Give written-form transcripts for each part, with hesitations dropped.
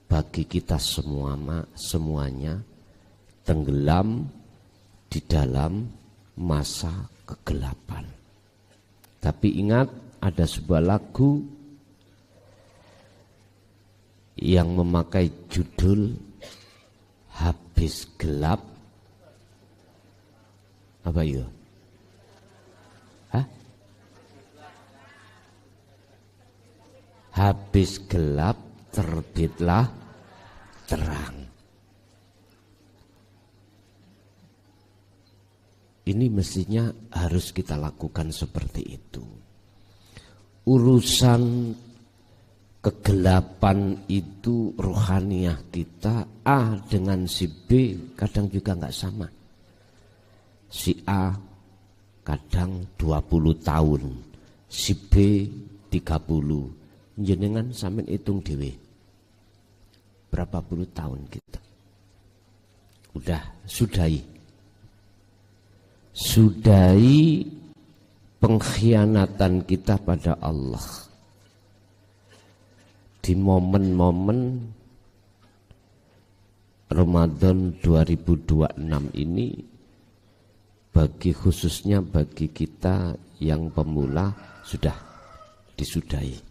bagi kita semuanya tenggelam di dalam masa kegelapan. Tapi ingat, ada sebuah lagu yang memakai judul Habis Gelap. Apa itu? Habis gelap terbitlah terang. Ini mestinya harus kita lakukan seperti itu. Urusan kegelapan itu rohaniah kita A dengan si B kadang juga nggak sama. Si A kadang 20 tahun, si B 30. Jenengan sampean hitung dhewe. Berapa puluh tahun kita? Udah sudahi pengkhianatan kita pada Allah. Di momen-momen Ramadan 2026 ini, khususnya bagi kita yang pemula, sudah disudahi.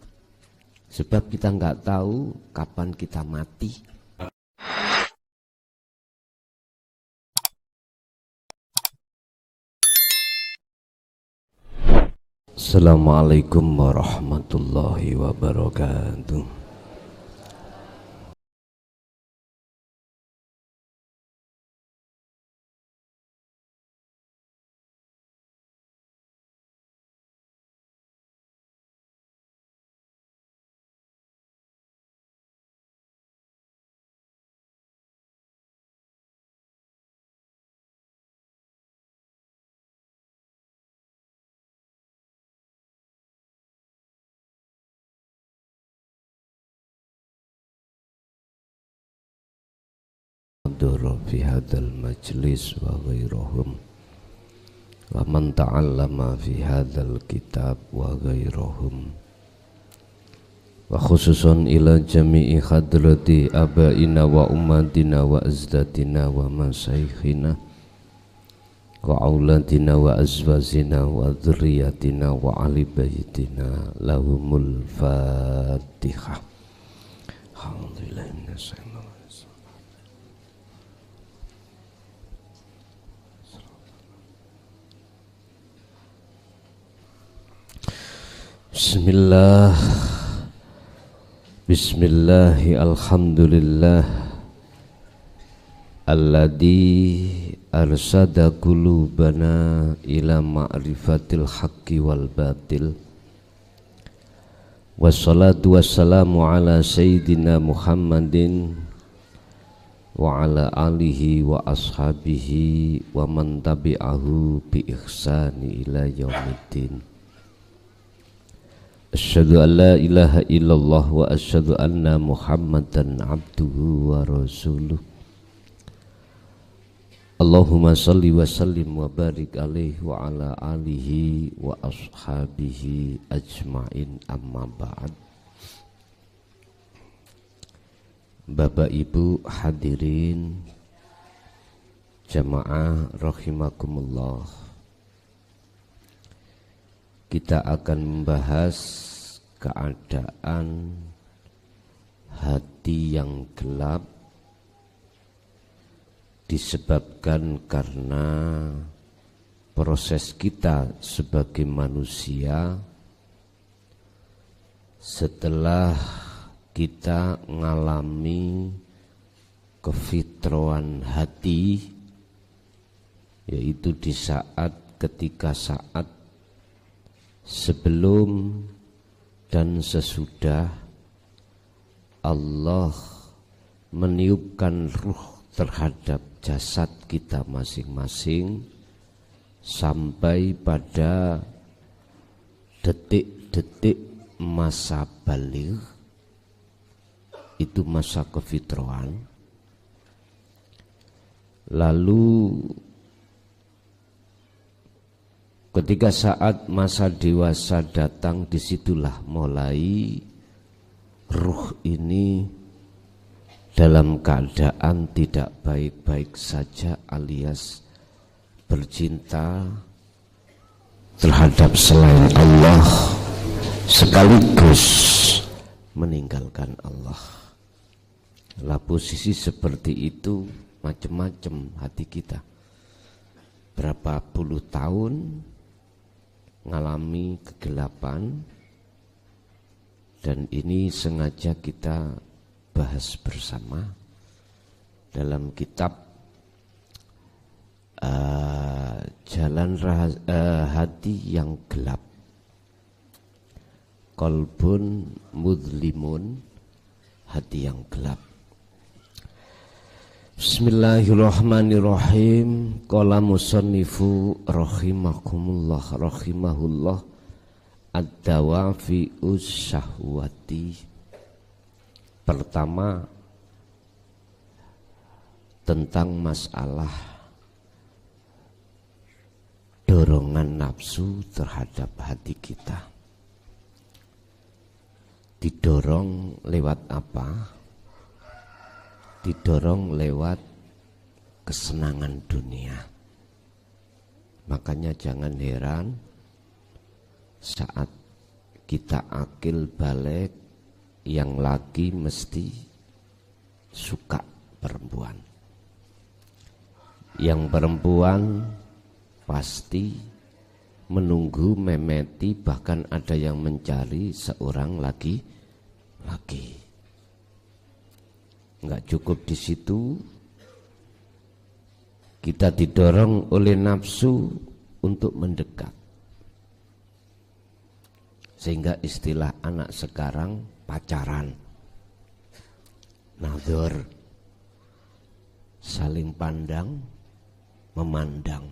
Sebab kita nggak tahu kapan kita mati. Assalamualaikum warahmatullahi wabarakatuh. Fi hadzal majlis wa ghairahum wa man ta'allama fi hadzal kitab wa ghairahum wa khususan ila jami'i hadrati abaina wa ummatina wa azdatina wa masaikhina wa auladina wa azwazina wa dzurriyyatina wa ahli baitina lahumul fatihah. Alhamdulillah. Bismillah, bismillahi alhamdulillah alladzi arsada qulubana ila ma'rifatil haqqi wal batil. Wassalatu wassalamu ala sayyidina Muhammadin wa ala alihi wa ashabihi wa man tabi'ahu bi ihsani ila yaumiddin. Asyhadu an la ilaha illallah wa asyhadu anna Muhammadan abduhu wa rasuluh. Allahumma salli wa sallim wa barik alaihi wa ala alihi wa ashabihi ajma'in, amma ba'd. Bapak Ibu hadirin jamaah rahimakumullah. Kita akan membahas keadaan hati yang gelap disebabkan karena proses kita sebagai manusia setelah kita mengalami kefitrahan hati, yaitu di ketika saat sebelum dan sesudah Allah meniupkan ruh terhadap jasad kita masing-masing sampai pada detik-detik masa baligh, itu masa kefitrahan. Lalu ketika saat masa dewasa datang, disitulah mulai ruh ini dalam keadaan tidak baik-baik saja alias bercinta terhadap selain Allah sekaligus meninggalkan Allah. Lah posisi seperti itu macam-macam hati kita. Berapa puluh tahun mengalami kegelapan, dan ini sengaja kita bahas bersama dalam kitab Jalan Hati yang Gelap, Qalbun Mudlimun, hati yang gelap. Bismillahirrahmanirrahim. Qala musannifu rahimahullah ad-dawafi'us syahwati. Pertama, tentang masalah dorongan nafsu terhadap hati kita. Didorong lewat apa? Didorong lewat kesenangan dunia. Makanya jangan heran saat kita akil balik, yang laki mesti suka perempuan, yang perempuan pasti menunggu, memeti, bahkan ada yang mencari seorang laki-laki. Enggak cukup di situ, kita didorong oleh nafsu untuk mendekat. Sehingga istilah anak sekarang pacaran, nadhor, saling pandang, memandang.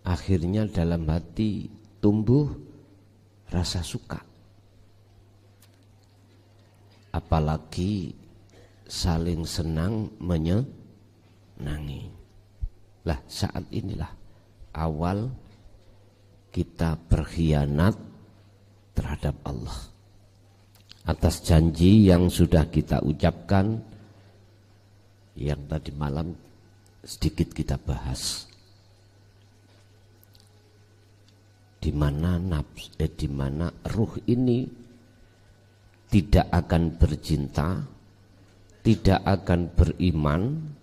Akhirnya dalam hati tumbuh rasa suka. Apalagi saling senang menyenangi. Lah saat inilah awal kita berkhianat terhadap Allah atas janji yang sudah kita ucapkan, yang tadi malam sedikit kita bahas, di mana ruh ini tidak akan bercinta, tidak akan beriman,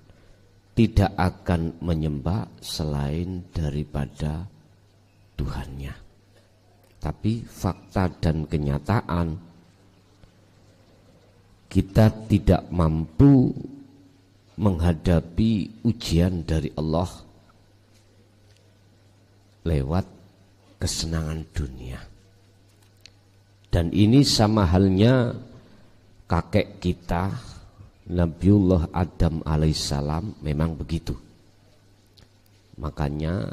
tidak akan menyembah selain daripada Tuhannya. Tapi fakta dan kenyataan, kita tidak mampu menghadapi ujian dari Allah lewat kesenangan dunia. Dan ini sama halnya kakek kita Nabiullah Adam alaihissalam memang begitu. Makanya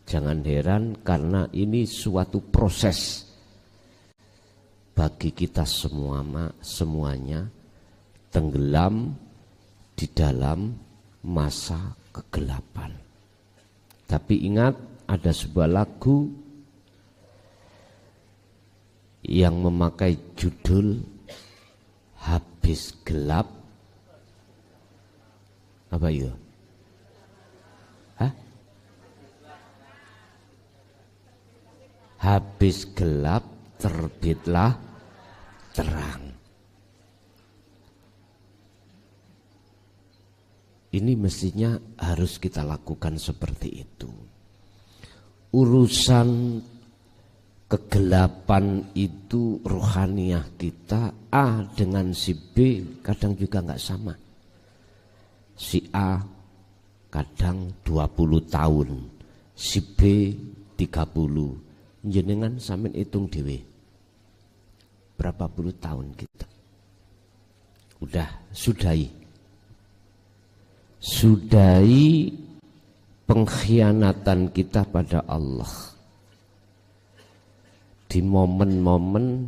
jangan heran karena ini suatu proses bagi kita semuanya tenggelam di dalam masa kegelapan. Tapi ingat, ada sebuah lagu yang memakai judul Habis Gelap. Apa itu? Hah? Habis gelap terbitlah terang. Ini mestinya harus kita lakukan seperti itu. Urusan kegelapan itu rohaniah kita, A dengan si B kadang juga nggak sama. Si A kadang 20 tahun, si B 30. Jenengan sampean hitung dhewe. Berapa puluh tahun kita? Udah sudahi pengkhianatan kita pada Allah. Di momen-momen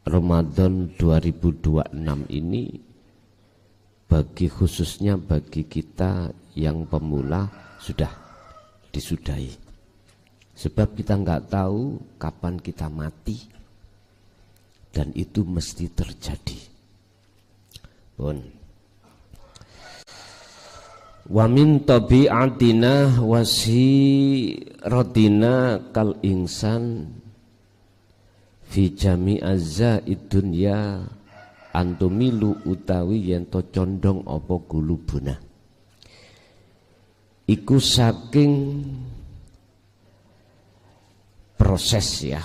Ramadan 2026 ini, khususnya bagi kita yang pemula, sudah disudahi. Sebab kita nggak tahu kapan kita mati, dan itu mesti terjadi. Pun. Wa min tabi'atina wasiratina kal insan fi jami'azza idunya antumilu utawi yen to condong apa gulubuna. Iku saking proses ya,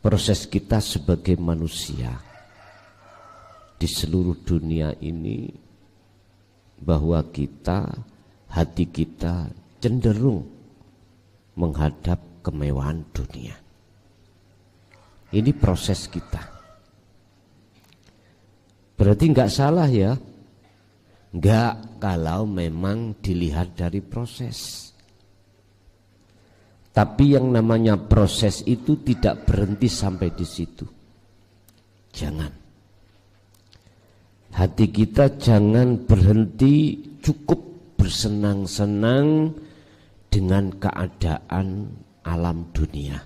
proses kita sebagai manusia di seluruh dunia ini, bahwa kita, hati kita cenderung menghadap kemewahan dunia. Ini proses kita. Berarti nggak salah ya, nggak kalau memang dilihat dari proses. Tapi yang namanya proses itu tidak berhenti sampai di situ. Jangan. Hati kita jangan berhenti cukup bersenang-senang dengan keadaan alam dunia.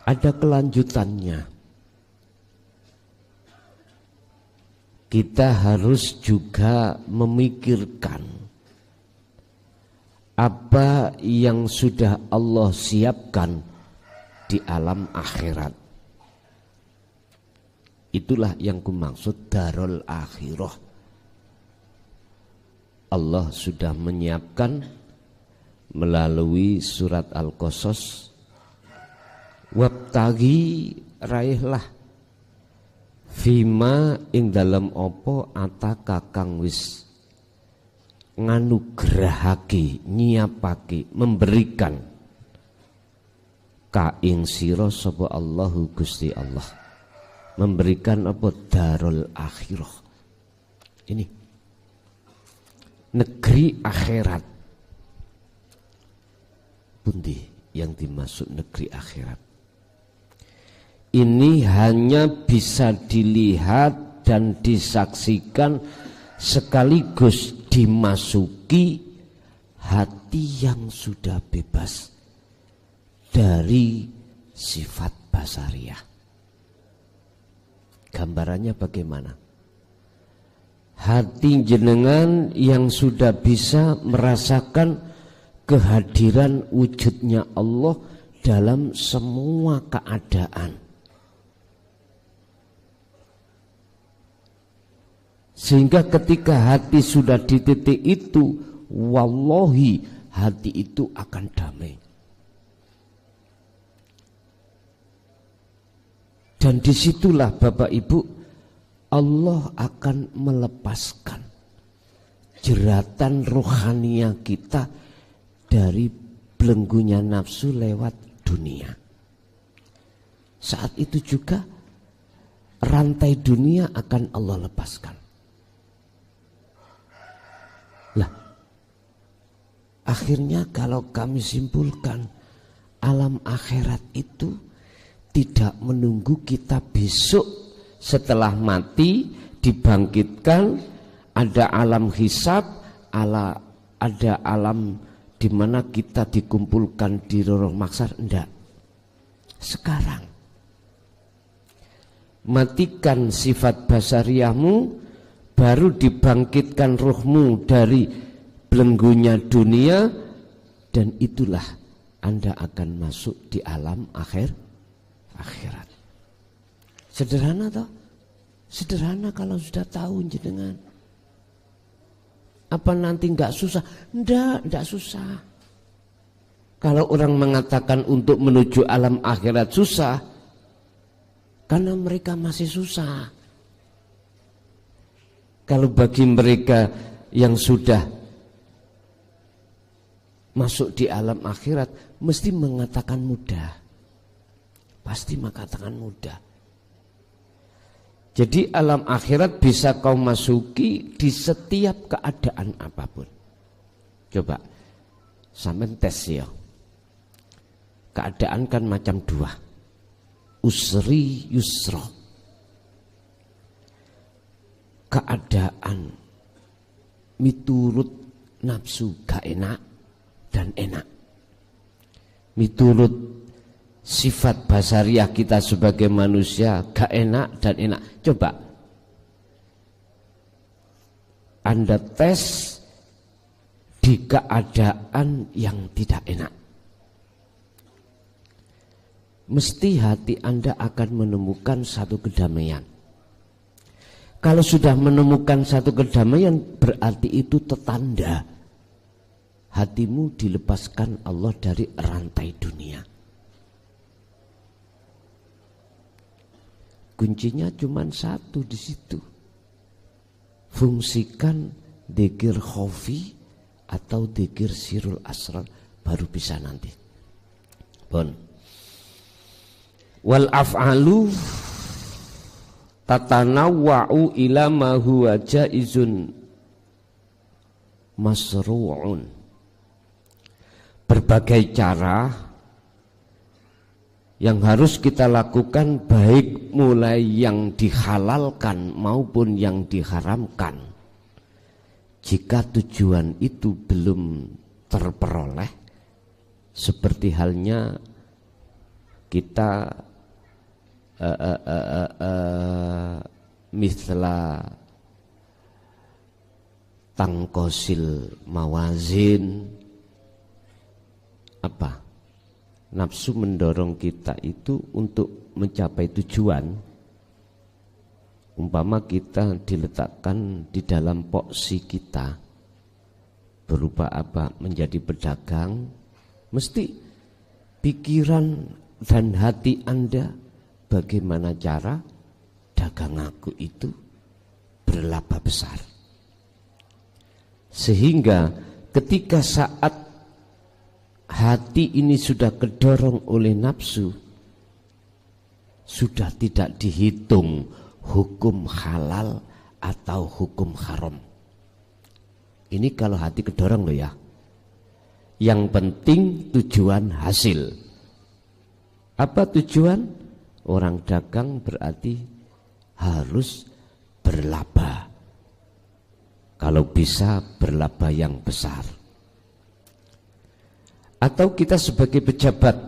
Ada kelanjutannya. Kita harus juga memikirkan apa yang sudah Allah siapkan di alam akhirat. Itulah yang kumaksud darul akhirah. Allah sudah menyiapkan melalui surat Al-Qasas, wabtagi raihlah fima ing dalam opo ataka kang wis nganugrahake, nyiapake, memberikan ka ing sira sapa Allahu Gusti Allah. Memberikan apa? Darul akhirah. Ini negeri akhirat. Pundi yang dimaksud negeri akhirat? Ini hanya bisa dilihat dan disaksikan sekaligus dimasuki hati yang sudah bebas dari sifat basariah. Gambarannya bagaimana? Hati jenengan yang sudah bisa merasakan kehadiran wujudnya Allah dalam semua keadaan. Sehingga ketika hati sudah di titik itu, wallahi hati itu akan damai. Dan disitulah Bapak Ibu, Allah akan melepaskan jeratan rohania kita dari belenggunya nafsu lewat dunia. Saat itu juga rantai dunia akan Allah lepaskan. Lah, akhirnya kalau kami simpulkan, alam akhirat itu tidak menunggu kita besok setelah mati dibangkitkan, ada alam hisab, ada alam di mana kita dikumpulkan di rorong mahsyar. Enggak. Sekarang matikan sifat basariahmu, baru dibangkitkan ruhmu dari belenggunya dunia, dan itulah Anda akan masuk di alam akhirat. Sederhana toh? Sederhana kalau sudah tahu jenengan. Apa nanti enggak susah? Enggak susah. Kalau orang mengatakan untuk menuju alam akhirat susah, karena mereka masih susah. Kalau bagi mereka yang sudah masuk di alam akhirat, mesti mengatakan mudah. Pasti mengatakan mudah. Jadi alam akhirat bisa kau masuki di setiap keadaan apapun. Coba sampean tes ya. Keadaan kan macam dua. Usri yusra. Keadaan miturut nafsu gak enak dan enak. Miturut sifat basariah kita sebagai manusia gak enak dan enak. Coba Anda tes di keadaan yang tidak enak. Mesti hati Anda akan menemukan satu kedamaian. Kalau sudah menemukan satu kedamaian, berarti itu tetanda hatimu dilepaskan Allah dari rantai dunia. Kuncinya cuma satu di situ. Fungsikan dzikir khofi atau dzikir sirul asrar, baru bisa nanti. Bon. Wal af'alu tatanawwa'u ila ma huwa jaizun masru'un. Berbagai cara yang harus kita lakukan, baik mulai yang dihalalkan maupun yang diharamkan. Jika tujuan itu belum terperoleh, seperti halnya kita misla tangkosil mawazin, apa? Nafsu mendorong kita itu untuk mencapai tujuan. Umpama kita diletakkan di dalam poksi kita berupa apa? Menjadi pedagang, mesti pikiran dan hati Anda bagaimana cara dagang aku itu berlaba besar. Sehingga ketika saat hati ini sudah kedorong oleh nafsu, sudah tidak dihitung hukum halal atau hukum haram. Ini kalau hati kedorong loh ya. Yang penting tujuan hasil. Apa tujuan? Orang dagang berarti harus berlaba. Kalau bisa berlaba yang besar. Atau kita sebagai pejabat,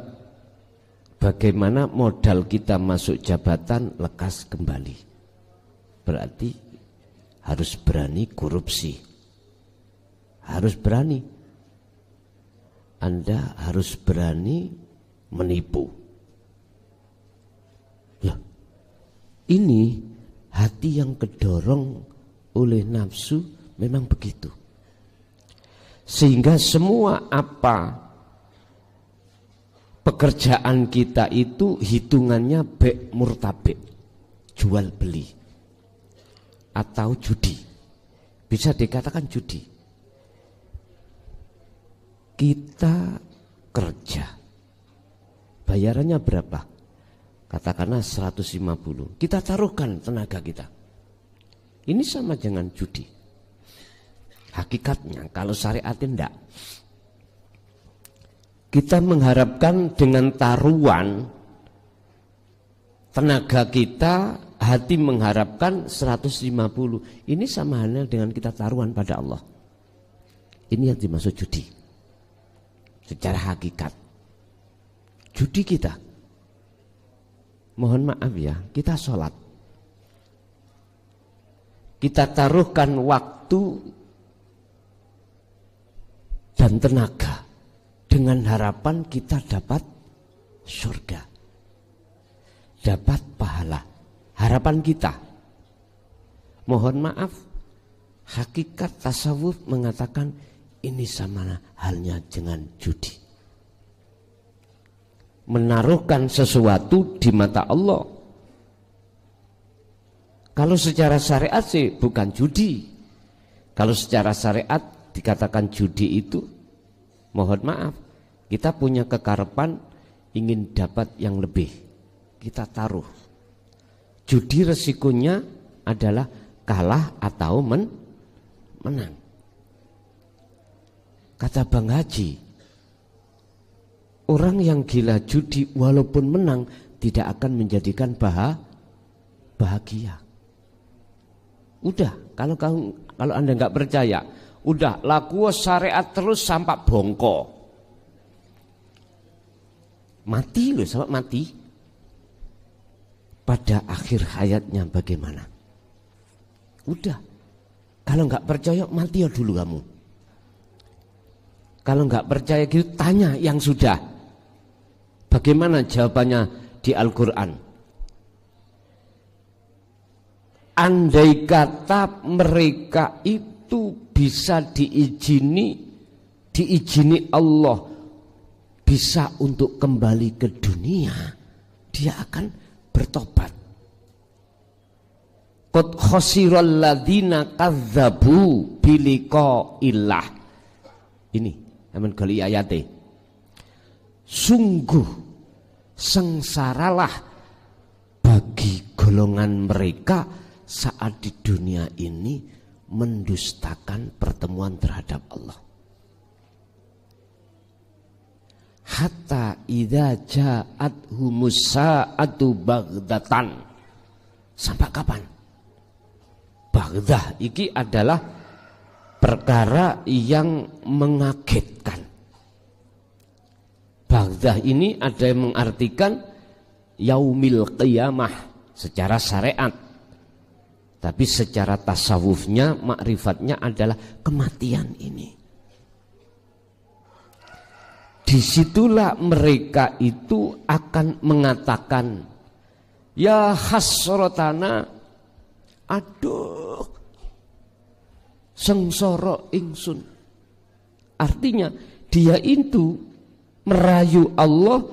bagaimana modal kita masuk jabatan lekas kembali. Berarti harus berani korupsi. Harus berani. Anda harus berani menipu. Loh, ini hati yang kedorong oleh nafsu memang begitu. Sehingga semua apa pekerjaan kita itu hitungannya bek murtabek, jual beli atau judi. Bisa dikatakan judi. Kita kerja, bayarannya berapa? Katakanlah 150. Kita taruhkan tenaga kita. Ini sama dengan judi. Hakikatnya kalau syariatnya enggak. Kita mengharapkan dengan taruhan tenaga kita, hati mengharapkan 150. Ini sama halnya dengan kita taruhan pada Allah. Ini yang dimaksud judi. Secara hakikat. Judi kita. Mohon maaf ya, kita sholat. Kita taruhkan waktu dan tenaga dengan harapan kita dapat surga, dapat pahala. Harapan kita. Mohon maaf, hakikat tasawuf mengatakan ini sama halnya dengan judi. Menaruhkan sesuatu di mata Allah. Kalau secara syariat sih bukan judi. Kalau secara syariat dikatakan judi itu, mohon maaf, kita punya kekarepan ingin dapat yang lebih, kita taruh. Judi resikonya adalah kalah atau menang. Kata Bang Haji, orang yang gila judi walaupun menang tidak akan menjadikan bahagia. Udah, kalau Anda nggak percaya, udah laku syariat terus sampai bongko. Mati loh, sampai mati. Pada akhir hayatnya bagaimana? Udah, Kalau nggak percaya mati dulu kamu. Kalau nggak percaya gitu tanya yang sudah. Bagaimana jawabannya di Al-Quran? Andai kata mereka itu bisa diizini Allah bisa untuk kembali ke dunia, dia akan bertobat. Qad khasiral ladzina kadzdzabu biliqa'illah. Ini aman kali ayate. Sungguh sengsaralah bagi golongan mereka saat di dunia ini mendustakan pertemuan terhadap Allah. Hatta idza ja'athumus sa'atu baghdatan. Sampai kapan? Baghdah iki adalah perkara yang mengagetkan. Baghdah ini ada yang mengartikan yaumil qiyamah secara syariat. Tapi secara tasawufnya, makrifatnya adalah kematian ini. Disitulah mereka itu akan mengatakan, ya hasratana, aduh sengsara ingsun. Artinya dia itu merayu Allah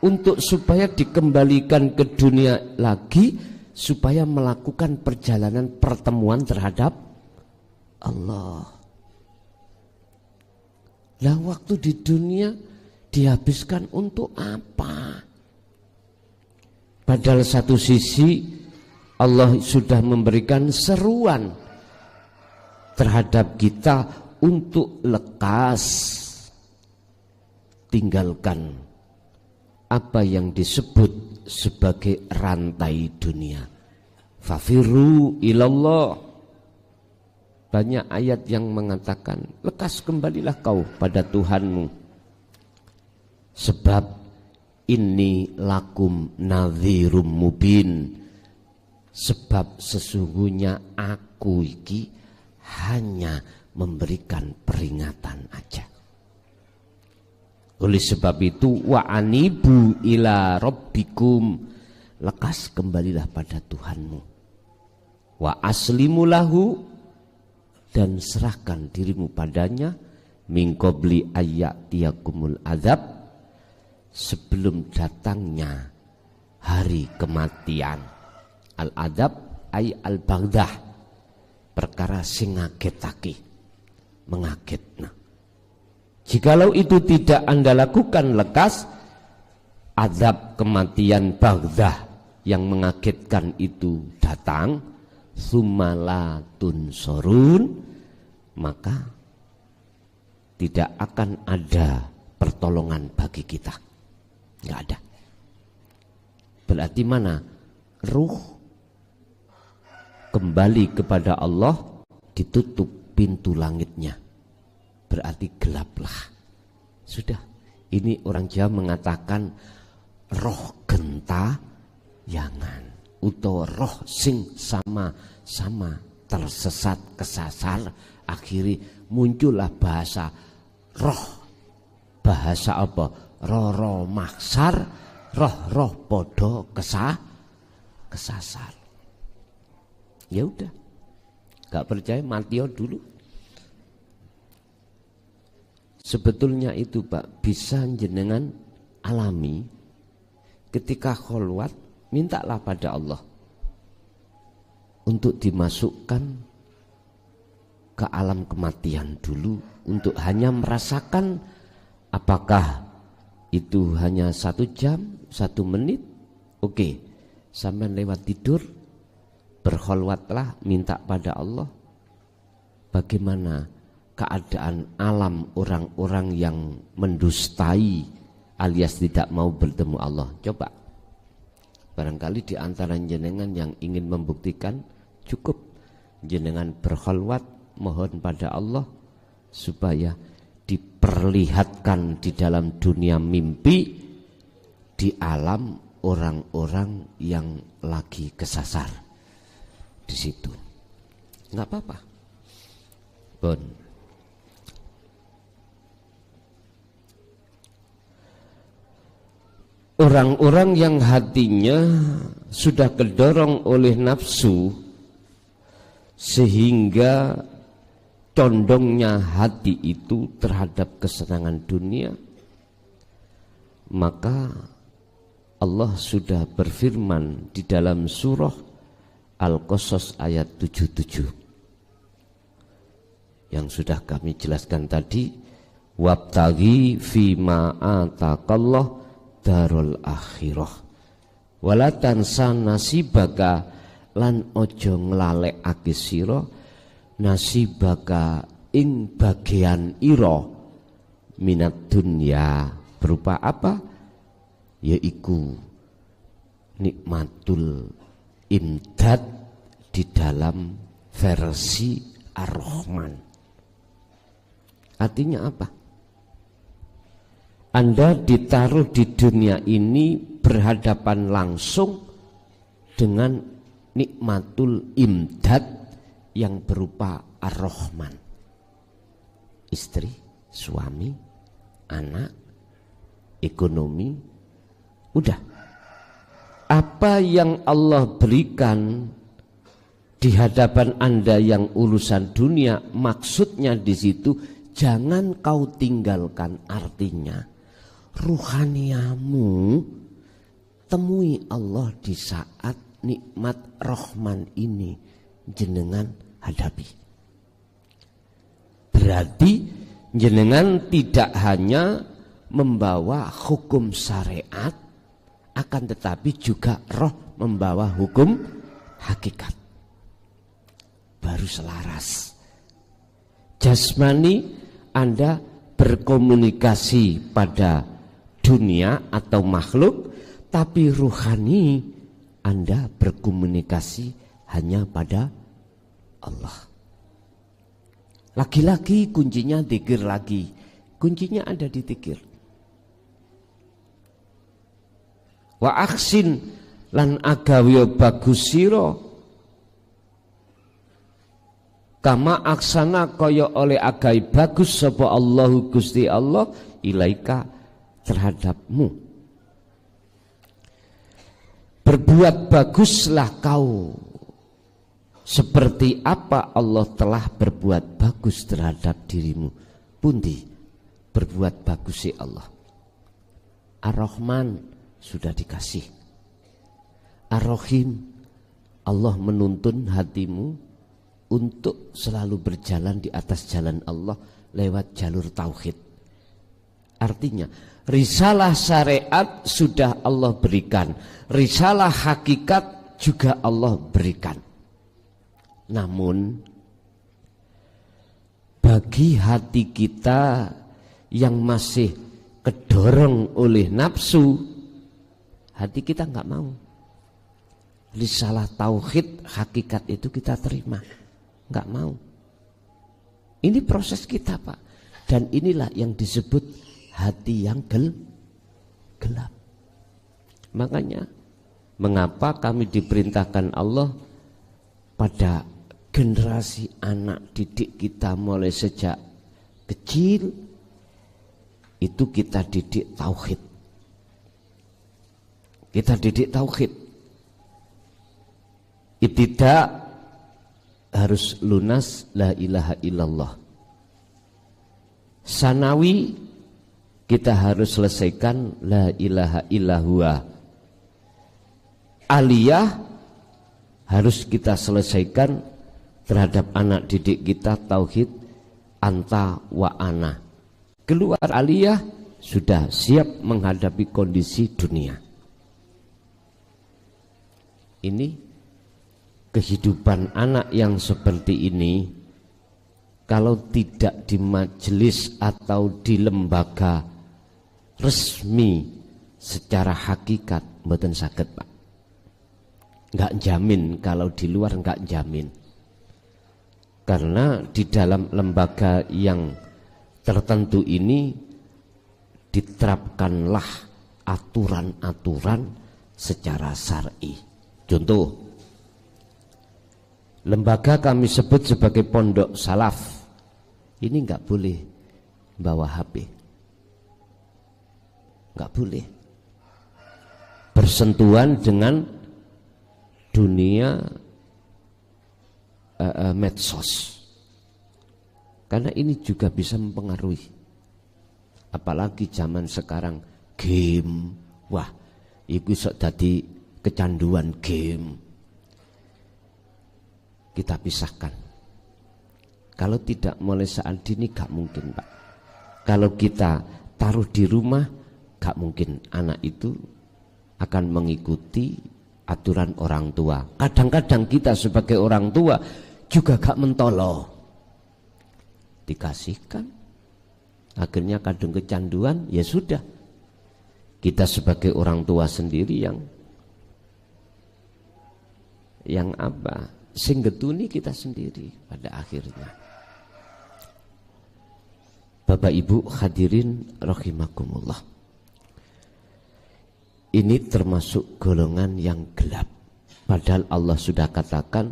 untuk supaya dikembalikan ke dunia lagi, supaya melakukan perjalanan pertemuan terhadap Allah. Lah waktu di dunia dihabiskan untuk apa? Padahal satu sisi Allah sudah memberikan seruan terhadap kita untuk lekas tinggalkan apa yang disebut sebagai rantai dunia. Fafiru ilallah. Banyak ayat yang mengatakan lekas kembalilah kau pada Tuhanmu, sebab inni lakum nadhirum mubin. Sebab sesungguhnya aku iki hanya memberikan peringatan aja. Oleh sebab itu wa anibu ila rabbikum, lekas kembalilah pada Tuhanmu. Wa aslimu lahu, dan serahkan dirimu padanya, min qabli ayyatiyakumul azab, sebelum datangnya hari kematian. Al-adab ay al-baghdah, perkara sing ngagetake, mengagetna. Jikalau itu tidak Anda lakukan lekas, azab kematian baghdah yang mengagetkan itu datang, sumala tunsorun, maka tidak akan ada pertolongan bagi kita. Enggak ada. Berarti mana? Ruh kembali kepada Allah, ditutup pintu langitnya, berarti gelaplah. Sudah. Ini orang Jawa mengatakan roh gentayangan, utawa roh sing sama-sama tersesat kesasar, akhirnya muncullah bahasa roh. Bahasa apa? Roh maksar, roh podo kesasar. Ya udah, gak percaya mati dulu. Sebetulnya itu Pak, bisa jenengan alami ketika kholwat, mintalah pada Allah untuk dimasukkan ke alam kematian dulu, untuk hanya merasakan apakah itu hanya 1 jam, 1 menit. Oke, sampai lewat tidur, berkholwatlah, minta pada Allah bagaimana keadaan alam orang-orang yang mendustai alias tidak mau bertemu Allah. Coba, barangkali di antara jenengan yang ingin membuktikan, cukup jenengan berkholwat, mohon pada Allah supaya diperlihatkan di dalam dunia mimpi, di alam orang-orang yang lagi kesasar. Di situ nggak apa-apa. Pun. Orang-orang yang hatinya sudah kedorong oleh nafsu sehingga condongnya hati itu terhadap kesenangan dunia, maka Allah sudah berfirman di dalam surah Al-Qasas ayat 77 yang sudah kami jelaskan tadi, wabtaghi fima ataqallah darul akhirah wala tansa nasibaka lan ojo nglalekake sira nasibaka ing bagian ira minat dunya, berupa apa? Yaiku nikmatul imdad di dalam versi Ar-Rahman. Artinya apa? Anda ditaruh di dunia ini berhadapan langsung dengan nikmatul imdad yang berupa Ar-Rahman. Istri, suami, anak, ekonomi, udah. Apa yang Allah berikan di hadapan Anda yang urusan dunia, maksudnya di situ jangan kau tinggalkan. Artinya ruhaniamu temui Allah di saat nikmat Rahman ini jenengan hadapi. Berarti jenengan tidak hanya membawa hukum syariat, akan tetapi juga roh membawa hukum hakikat. Baru selaras. Jasmani Anda berkomunikasi pada dunia atau makhluk, tapi ruhani Anda berkomunikasi hanya pada Allah. Lagi-lagi kuncinya dzikir lagi. Kuncinya ada di dzikir. Wa aksin lan agawe bagus sira kama aksana kaya oleh agai bagus sapa Allahu Gusti Allah ilaika terhadapmu. Berbuat baguslah kau seperti apa Allah telah berbuat bagus terhadap dirimu. Pundi berbuat bagus si Allah. Ar-Rahman sudah dikasih. Ar-Rahim, Allah menuntun hatimu untuk selalu berjalan di atas jalan Allah lewat jalur tauhid. Artinya risalah syariat sudah Allah berikan, risalah hakikat juga Allah berikan. Namun bagi hati kita yang masih kedorong oleh nafsu, hati kita nggak mau. Risalah tauhid hakikat itu kita terima, nggak mau. Ini proses kita, Pak. Dan inilah yang disebut hati yang gelap. Makanya mengapa kami diperintahkan Allah pada generasi anak didik kita mulai sejak kecil itu kita didik tauhid. Kita didik tauhid. Ibtidak harus lunas la ilaha illallah. Sanawi kita harus selesaikan la ilaha illahua. Aliyah harus kita selesaikan terhadap anak didik kita tauhid anta wa ana. Keluar aliyah sudah siap menghadapi kondisi dunia. Ini kehidupan anak yang seperti ini, kalau tidak di majelis atau di lembaga resmi secara hakikat mboten saged, Pak. Enggak jamin, kalau di luar enggak jamin. Karena di dalam lembaga yang tertentu ini diterapkanlah aturan-aturan secara syar'i. Contoh, lembaga kami sebut sebagai pondok salaf. ini nggak boleh bawa HP, nggak boleh bersentuhan dengan dunia medsos, karena ini juga bisa mempengaruhi. Apalagi zaman sekarang game, wah itu sok dadi kecanduan game. Kita pisahkan. Kalau tidak mulai saat ini gak mungkin, Pak. Kalau kita taruh di rumah, gak mungkin anak itu akan mengikuti aturan orang tua. Kadang-kadang kita sebagai orang tua juga gak mentolo, dikasihkan, akhirnya kadung kecanduan. Ya sudah, kita sebagai orang tua sendiri yang apa, sing getuni kita sendiri pada akhirnya. Bapak Ibu hadirin rahimakumullah, ini termasuk golongan yang gelap. Padahal Allah sudah katakan,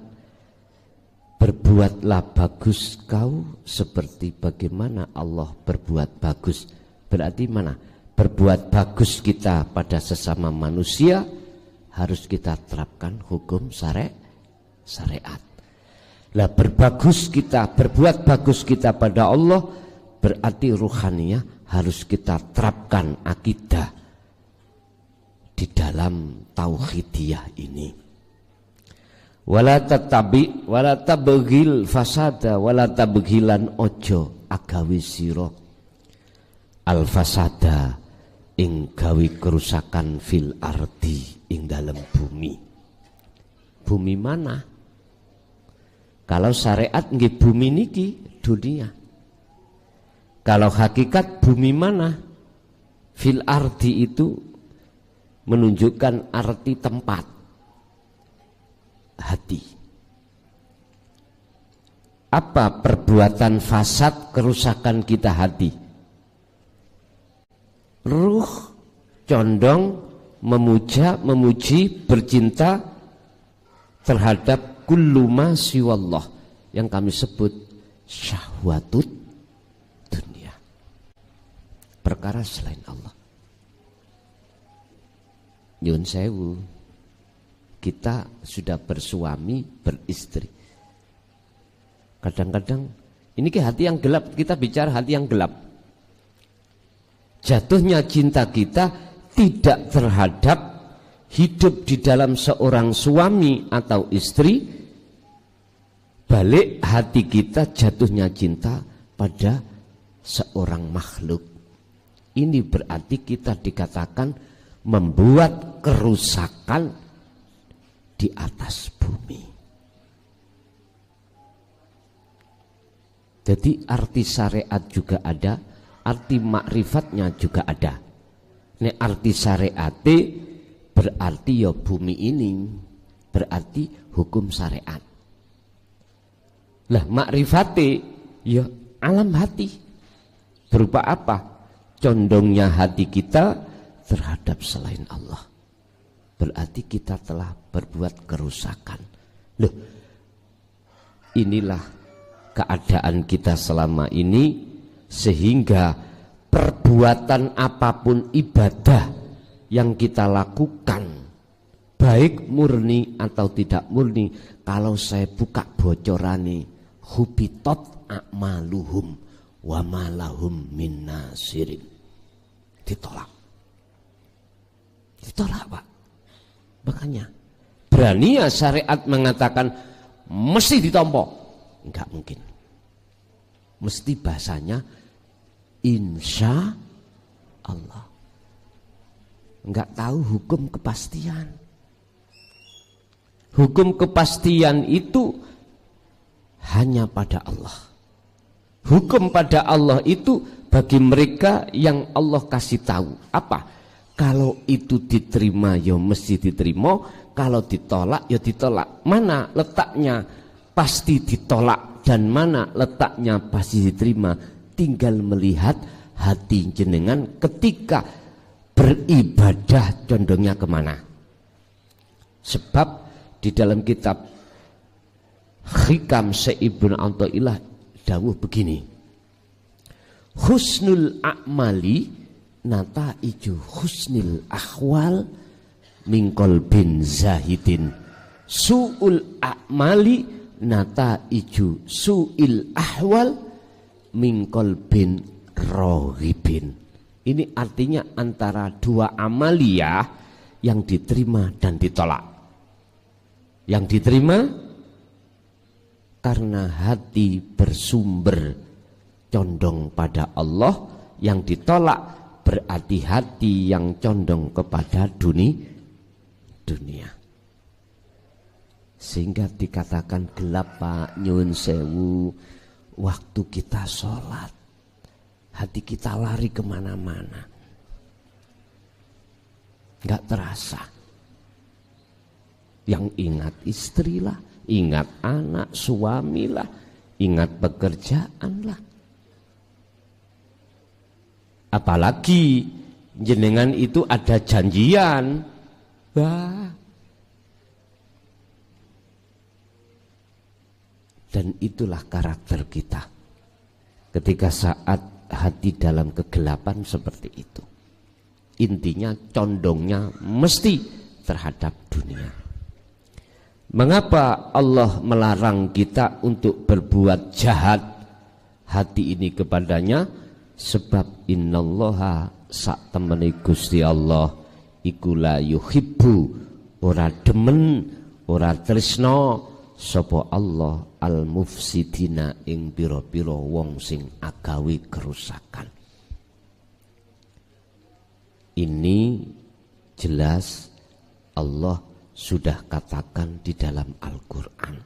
berbuatlah bagus kau seperti bagaimana Allah berbuat bagus. Berarti mana? Berbuat bagus kita pada sesama manusia harus kita terapkan hukum syariat. Lah berbuat bagus kita pada Allah berarti ruhaniyah harus kita terapkan akidah di dalam tauhidiyah ini. Wala tabghil fasada wala tabghilan ojo agawi sira al fasada ing gawi kerusakan fil ardi ing dalam bumi. Bumi mana? Kalau syariat nggih bumi niki dunia. Kalau hakikat bumi mana? Fil ardi itu menunjukkan arti tempat, hati. Apa perbuatan fasad kerusakan kita hati? Ruh condong memuji, bercinta terhadap kullu ma siwallah, yang kami sebut syahwatut dunia, perkara selain Allah. Nyun sewu, kita sudah bersuami beristri, kadang-kadang ini ke hati yang gelap. Kita bicara hati yang gelap. Jatuhnya cinta kita tidak terhadap hidup di dalam seorang suami atau istri, balik hati kita jatuhnya cinta pada seorang makhluk. Ini berarti kita dikatakan membuat kerusakan di atas bumi. Jadi arti syariat juga ada, arti makrifatnya juga ada. Ini arti syariat berarti ya bumi ini, berarti hukum syariat. Lah makrifate ya alam hati. Berupa apa? Condongnya hati kita terhadap selain Allah. Berarti kita telah berbuat kerusakan. Loh, inilah keadaan kita selama ini, sehingga perbuatan apapun ibadah yang kita lakukan, baik murni atau tidak murni, kalau saya buka bocorane, hubitat a'maluhum wa ma lahum min nasirin. Ditolak Pak. Makanya berani ya syariat mengatakan mesti ditompo, enggak mungkin. Mesti bahasanya insya Allah. Enggak tahu hukum kepastian. Hukum kepastian itu hanya pada Allah. Hukum pada Allah itu bagi mereka yang Allah kasih tahu. Apa? Kalau itu diterima ya mesti diterima, kalau ditolak ya ditolak. Mana letaknya pasti ditolak dan mana letaknya pasti diterima, tinggal melihat hati jenengan ketika beribadah condongnya kemana. Sebab di dalam kitab Hikam Syekh Ibnu Athaillah dawuh begini, husnul a'mali nata iju husnil ahwal mingkol bin zahidin, su'ul a'mali nata iju su'il ahwal mingkol bin rohibin. Ini artinya antara dua amaliyah yang diterima dan ditolak. Yang diterima karena hati bersumber condong pada Allah, yang ditolak berarti hati yang condong kepada dunia. Sehingga dikatakan gelap Pak, nyun sewu, waktu kita sholat hati kita lari kemana-mana, nggak terasa. Yang ingat istri lah, ingat anak, suami lah, ingat pekerjaan lah. Apalagi jenengan itu ada janjian, wah. Dan itulah karakter kita ketika saat hati dalam kegelapan seperti itu. Intinya condongnya mesti terhadap dunia. Mengapa Allah melarang kita untuk berbuat jahat hati ini kepadanya? Sebab innallaha sak temeni Gusti Allah iku la yuhibbu, ora demen, ora tresno sapa Allah al mufsidina ing pira-pira wong sing agawe kerusakan. Ini jelas Allah sudah katakan di dalam Al-Quran.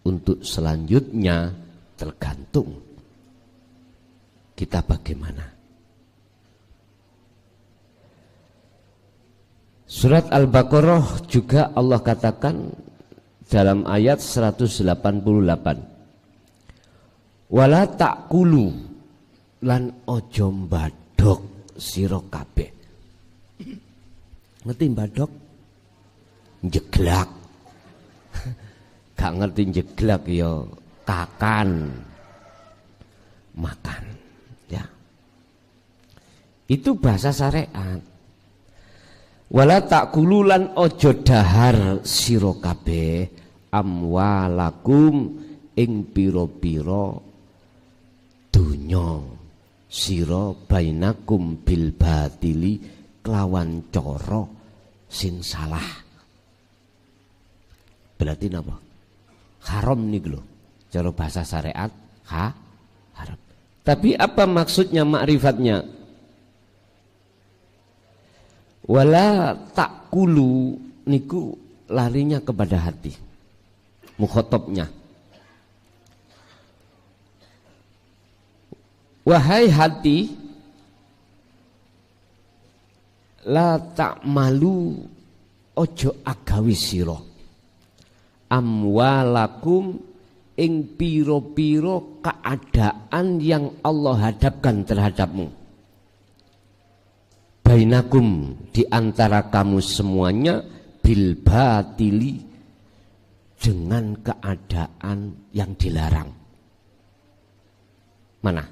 Untuk selanjutnya tergantung kita bagaimana. Surat Al-Baqarah juga Allah katakan dalam ayat 188, wala ta'kulu lan ojo mbadok sira kabeh. Ngerti mbadok? Jeglak. Gak ngerti jeglak ya kakan, makan ya. Itu bahasa syariat. Wala ta'kulu lan ojo dahar sira kabeh amwalakum ing pira-pira donya sira bainakum bil batili kelawan cara sing salah. Berarti napa? Haram nih lho. Cara bahasa syariat haram. Tapi apa maksudnya makrifatnya? Wala ta'kulu niku larinya kepada hati. Mukhatabnya. Wahai hati, la ta'malu ojo agawi sira amwalakum ing piro-piro keadaan yang Allah hadapkan terhadapmu. Bainakum di antara kamu semuanya bil batili dengan keadaan yang dilarang. Mana?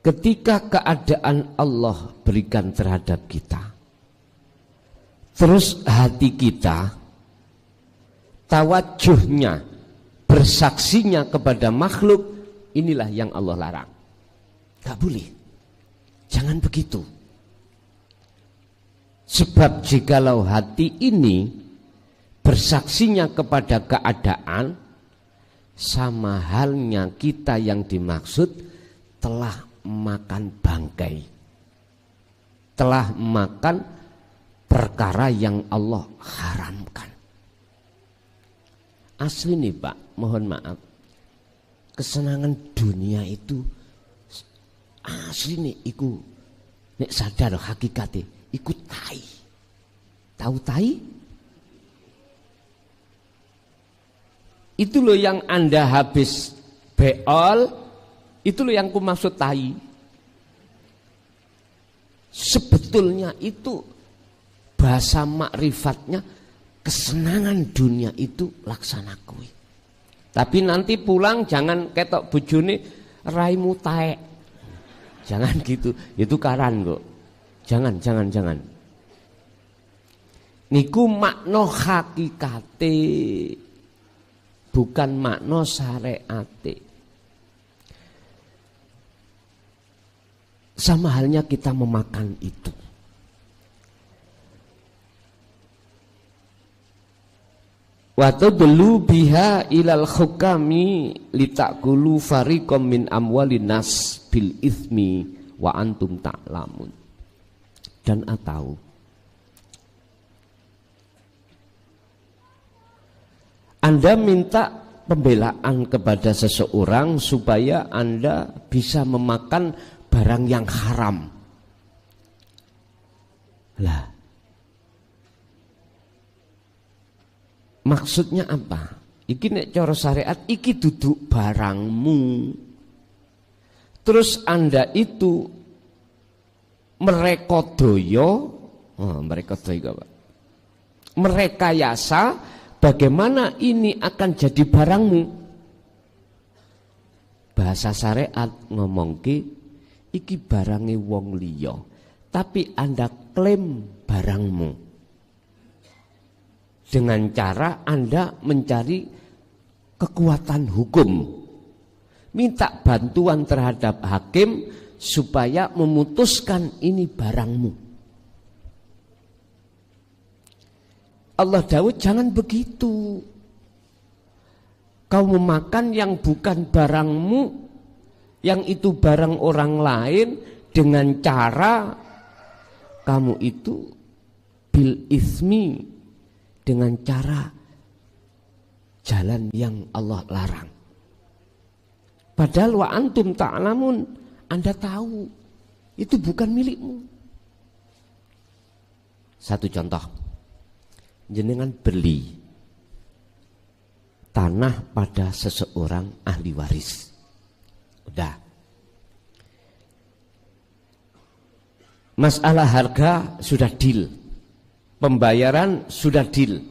Ketika keadaan Allah berikan terhadap kita, terus hati kita tawajuhnya, bersaksinya kepada makhluk, inilah yang Allah larang. Gak boleh, jangan begitu. Sebab jikalau hati ini bersaksinya kepada keadaan, sama halnya kita yang dimaksud telah makan bangkai, telah makan perkara yang Allah haramkan. Asli nih Pak, mohon maaf, kesenangan dunia itu asli nih, iku nek sadar hakikatnya, iku tai. Tahu tai? Itu loh yang Anda habis beol, itu loh yang ku maksud tai. Sebetulnya itu bahasa makrifatnya, kesenangan dunia itu laksana kuwi. Tapi nanti pulang jangan ketok bojone raimu taek. Jangan gitu, itu karan kok. Jangan. Niku makna hakikate, bukan makna syariate. Sama halnya kita memakan itu. Wa tadlu biha ilal hukami litakulu fariqam min amwalin nas bil ithmi wa antum ta'lamun. Dan atau Anda minta pembelaan kepada seseorang supaya Anda bisa memakan barang yang haram. Lah, maksudnya apa? Iki nek cara syariat iki duduk barangmu. Terus Anda itu merekayasa bagaimana ini akan jadi barangmu. Bahasa syariat ngomongke iki barange wong liya, tapi Anda klaim barangmu dengan cara Anda mencari kekuatan hukum, minta bantuan terhadap hakim supaya memutuskan ini barangmu. Allah dawuh jangan begitu. Kau memakan yang bukan barangmu, yang itu barang orang lain, dengan cara kamu itu bil ismi, dengan cara jalan yang Allah larang. Padahal wa antum ta'lamun, Anda tahu itu bukan milikmu. Satu contoh, jenengan beli tanah pada seseorang ahli waris. Udah. Masalah harga sudah deal. Pembayaran sudah deal.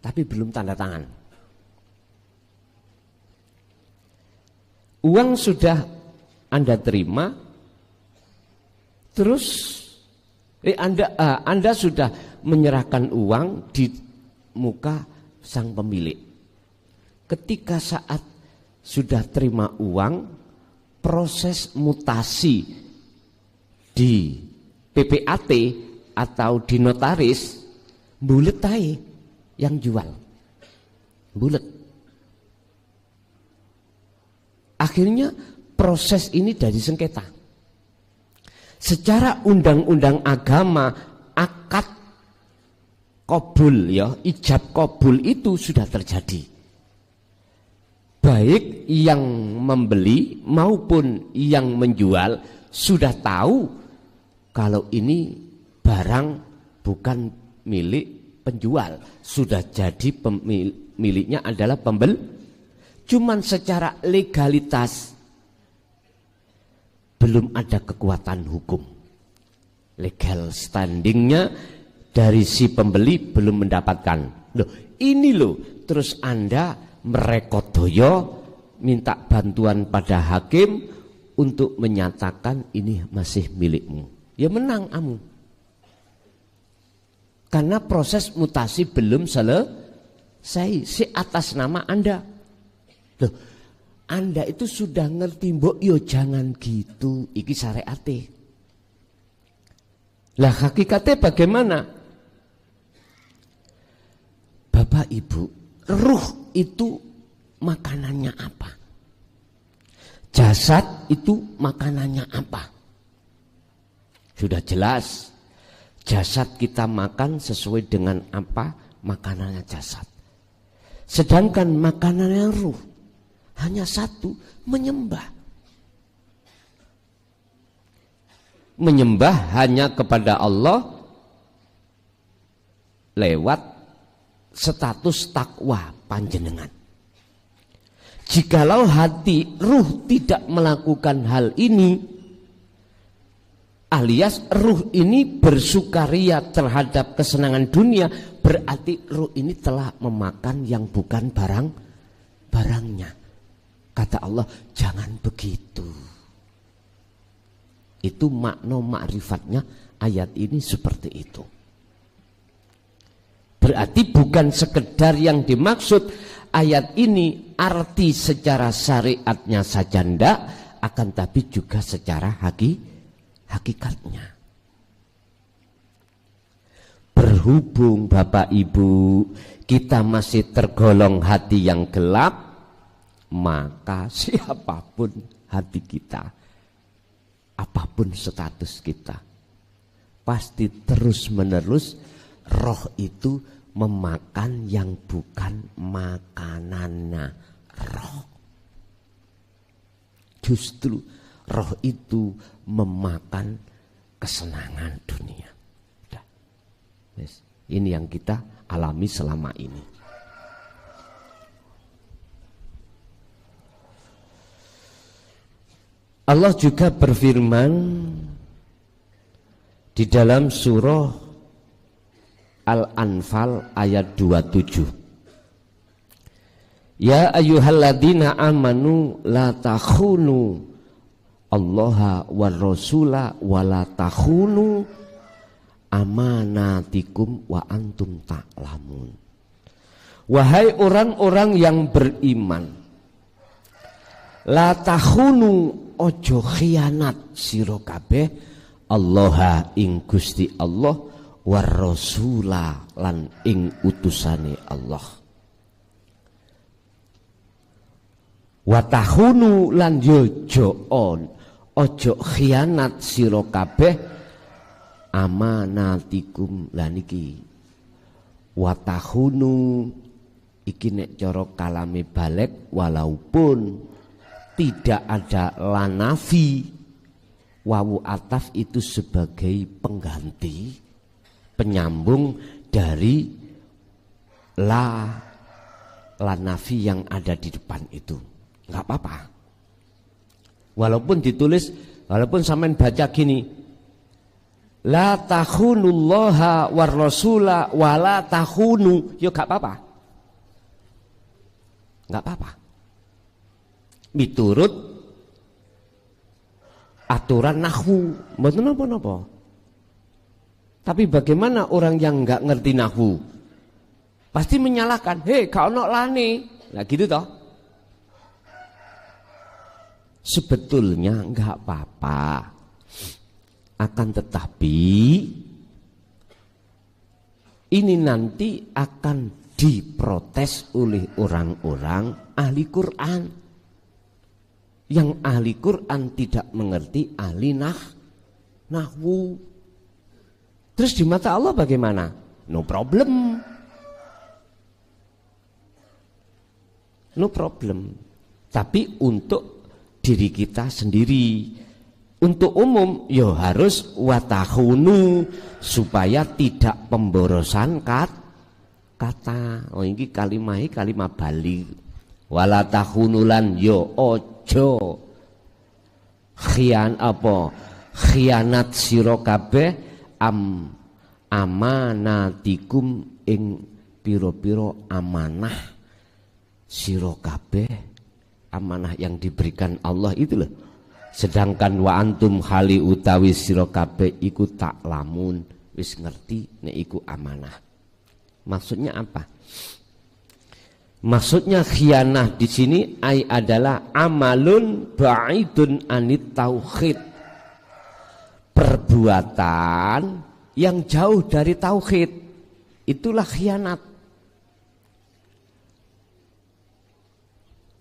Tapi belum tanda tangan. Uang sudah Anda terima. Terus Anda sudah menyerahkan uang di muka sang pemilik. Ketika saat sudah terima uang, proses mutasi di PPAT atau di notaris, bulet ae yang jual, bulet. Akhirnya proses ini dari sengketa. Secara undang-undang agama, akad qabul ya, ijab qabul itu sudah terjadi. Baik yang membeli maupun yang menjual sudah tahu kalau ini barang bukan milik penjual, sudah jadi pemiliknya adalah pembeli. Cuman secara legalitas belum ada kekuatan hukum. Legal standingnya dari si pembeli belum mendapatkan. Loh, ini loh, terus Anda merekodoyo minta bantuan pada hakim untuk menyatakan ini masih milikmu. Ya menang kamu. Karena proses mutasi belum selesai, si atas nama Anda. Loh, Anda itu sudah ngerti mbok, yo jangan gitu, iki syariate. Lah hakikatnya bagaimana? Bapak Ibu, ruh itu makanannya apa? Jasad itu makanannya apa? Sudah jelas, jasad kita makan sesuai dengan apa makanannya jasad. Sedangkan makanannya ruh hanya satu, menyembah. Menyembah hanya kepada Allah lewat status takwa panjenengan. Jikalau hati ruh tidak melakukan hal ini, alias ruh ini bersukaria terhadap kesenangan dunia, berarti ruh ini telah memakan yang bukan barangnya. Kata Allah, jangan begitu. Itu makna ma'rifatnya ayat ini seperti itu. Berarti bukan sekedar yang dimaksud ayat ini arti secara syariatnya saja ndak, akan tapi juga secara hakikatnya. Berhubung Bapak Ibu kita masih tergolong hati yang gelap, maka siapapun hati kita, apapun status kita, pasti terus-menerus roh itu memakan yang bukan makanannya roh. Justru roh itu memakan kesenangan dunia. Ini yang kita alami selama ini. Allah juga berfirman di dalam surah Al-Anfal ayat 27. Ya ayyuhalladzina amanu la takhunu Allaha war rasula wa la takhunu amanatikum wa antum ta'lamun. Wahai orang-orang yang beriman, la takhunu ojo khianat sira kabeh Allaha ing Gusti Allah war rasula lan ing utusane Allah. Wa takhunu lan ojo khianat sira kabeh amanatikum lan iki. Wa takhunu iki nek cara kalame balik, walaupun tidak ada lanafi, wawu ataf itu sebagai pengganti, penyambung dari lanafi yang ada di depan itu. Enggak apa-apa. Walaupun ditulis, walaupun sampean baca gini, la takhunullaha war rasula wa la takhunu, ya enggak apa-apa. Enggak apa-apa. Miturut aturan nahwu, mboten napa-napa. Tapi bagaimana orang yang enggak ngerti nahwu? Pasti menyalahkan, "Hei, gak ono lane." Nah gitu toh. Sebetulnya enggak apa-apa. Akan tetapi ini nanti akan diprotes oleh orang-orang ahli Quran. Yang ahli Quran tidak mengerti ahli nahwu. Terus di mata Allah bagaimana? No problem. No problem. Tapi untuk diri kita sendiri, untuk umum ya harus watahunu, supaya tidak pemborosan kata. Oh ini kalimah Bali. Wala tahunulan yo ojo khianat sira kabeh amanatikum ing pira-pira amanah sira kabeh, amanah yang diberikan Allah itu loh. Sedangkan wa antum hali utawi sira kabeh iku tak lamun wis ngerti nek iku amanah. Maksudnya apa? Maksudnya khianah di sini adalah amalun ba'idun anit tauhid. Perbuatan yang jauh dari tauhid. Itulah khianat.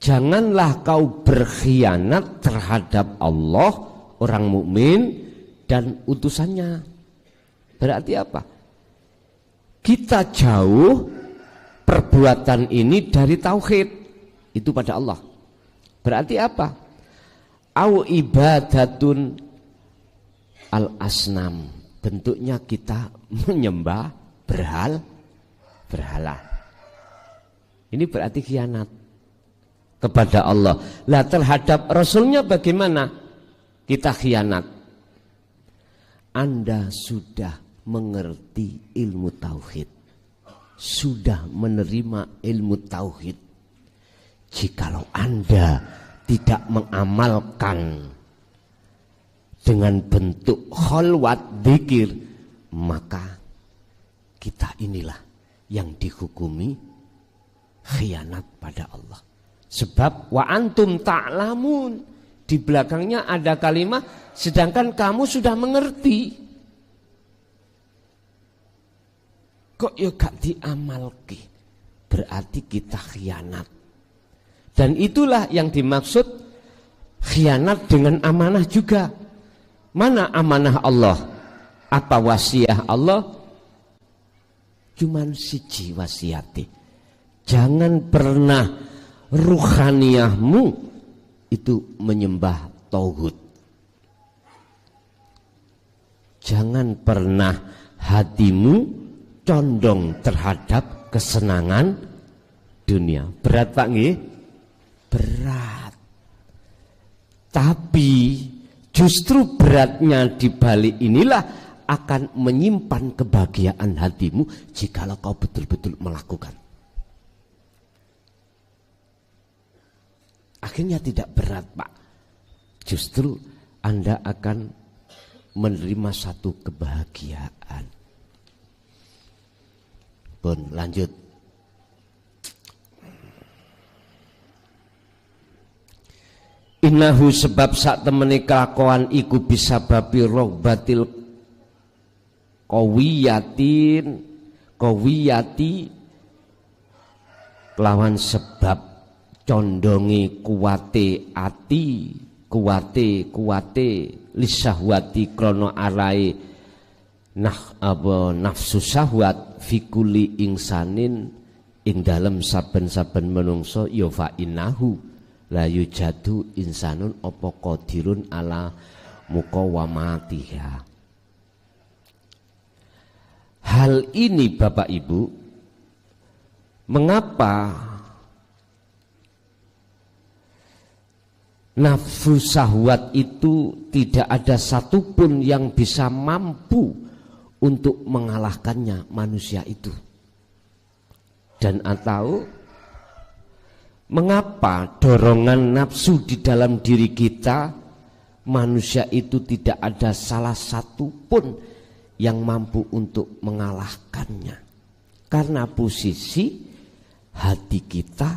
Janganlah kau berkhianat terhadap Allah, orang mukmin dan utusannya. Berarti apa? Kita jauh perbuatan ini dari tauhid itu pada Allah. Berarti apa? Au ibadatun al asnam, bentuknya kita menyembah berhala. Ini berarti khianat kepada Allah. Lah terhadap Rasulnya bagaimana kita khianat? Anda sudah mengerti ilmu tauhid, sudah menerima ilmu tauhid. Jikalau Anda tidak mengamalkan dengan bentuk khalwat dzikir, maka kita inilah yang dihukumi khianat pada Allah. Sebab wa antum ta'lamun, di belakangnya ada kalimat sedangkan kamu sudah mengerti. Kok ya gak diamalke, berarti kita khianat. Dan itulah yang dimaksud khianat dengan amanah juga. Mana amanah Allah? Apa wasiat Allah? Cuman siji wasiati. Jangan pernah ruhaniyahmu itu menyembah tauhid. Jangan pernah hatimu condong terhadap kesenangan dunia. Berat Pak nggih? Berat. Tapi justru beratnya di balik inilah akan menyimpan kebahagiaan hatimu jikalau kau betul-betul melakukan. Akhirnya tidak berat Pak. Justru Anda akan menerima satu kebahagiaan. Pun lanjut. Innahu sebab sak temene kelakuan iku bisa babi rohbatil kawiyati kelawan sebab condongi kuwate ati kuwate lisahwati krono arai nafsu syahwat fikuli ingsanin ing dalem saben-saben menungso ya fa innahu la yujadu insanun apa qadirun ala muqawamatiha. Hal ini Bapak Ibu, mengapa nafsu syahwat itu tidak ada satupun yang bisa mampu untuk mengalahkannya manusia itu? Dan atau mengapa dorongan nafsu di dalam diri kita, manusia itu tidak ada salah satu pun yang mampu untuk mengalahkannya? Karena posisi hati kita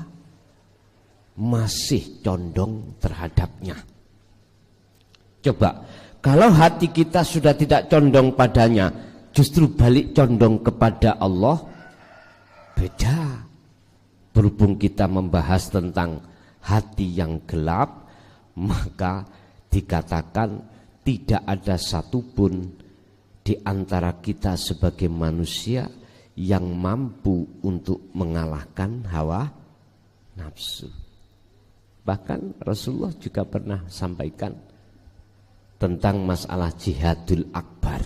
masih condong terhadapnya. Coba, kalau hati kita sudah tidak condong padanya, justru balik condong kepada Allah, beda. Berhubung kita membahas tentang hati yang gelap, maka dikatakan tidak ada satupun di antara kita sebagai manusia yang mampu untuk mengalahkan hawa nafsu. Bahkan Rasulullah juga pernah sampaikan tentang masalah jihadul akbar.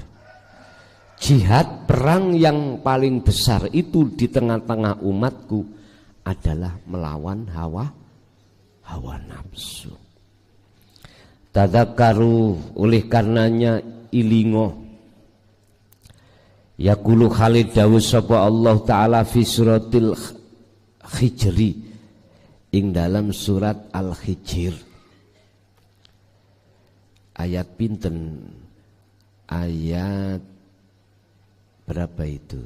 Jihad, perang yang paling besar itu di tengah-tengah umatku adalah melawan hawa nafsu. Tadzakaru, oleh karenanya ilingo. Yaqulu Khalid dawuh sapa Allah taala fi suratil Hijri, ing dalam surat Al-Hijr. Ayat pinten? Ayat berapa itu?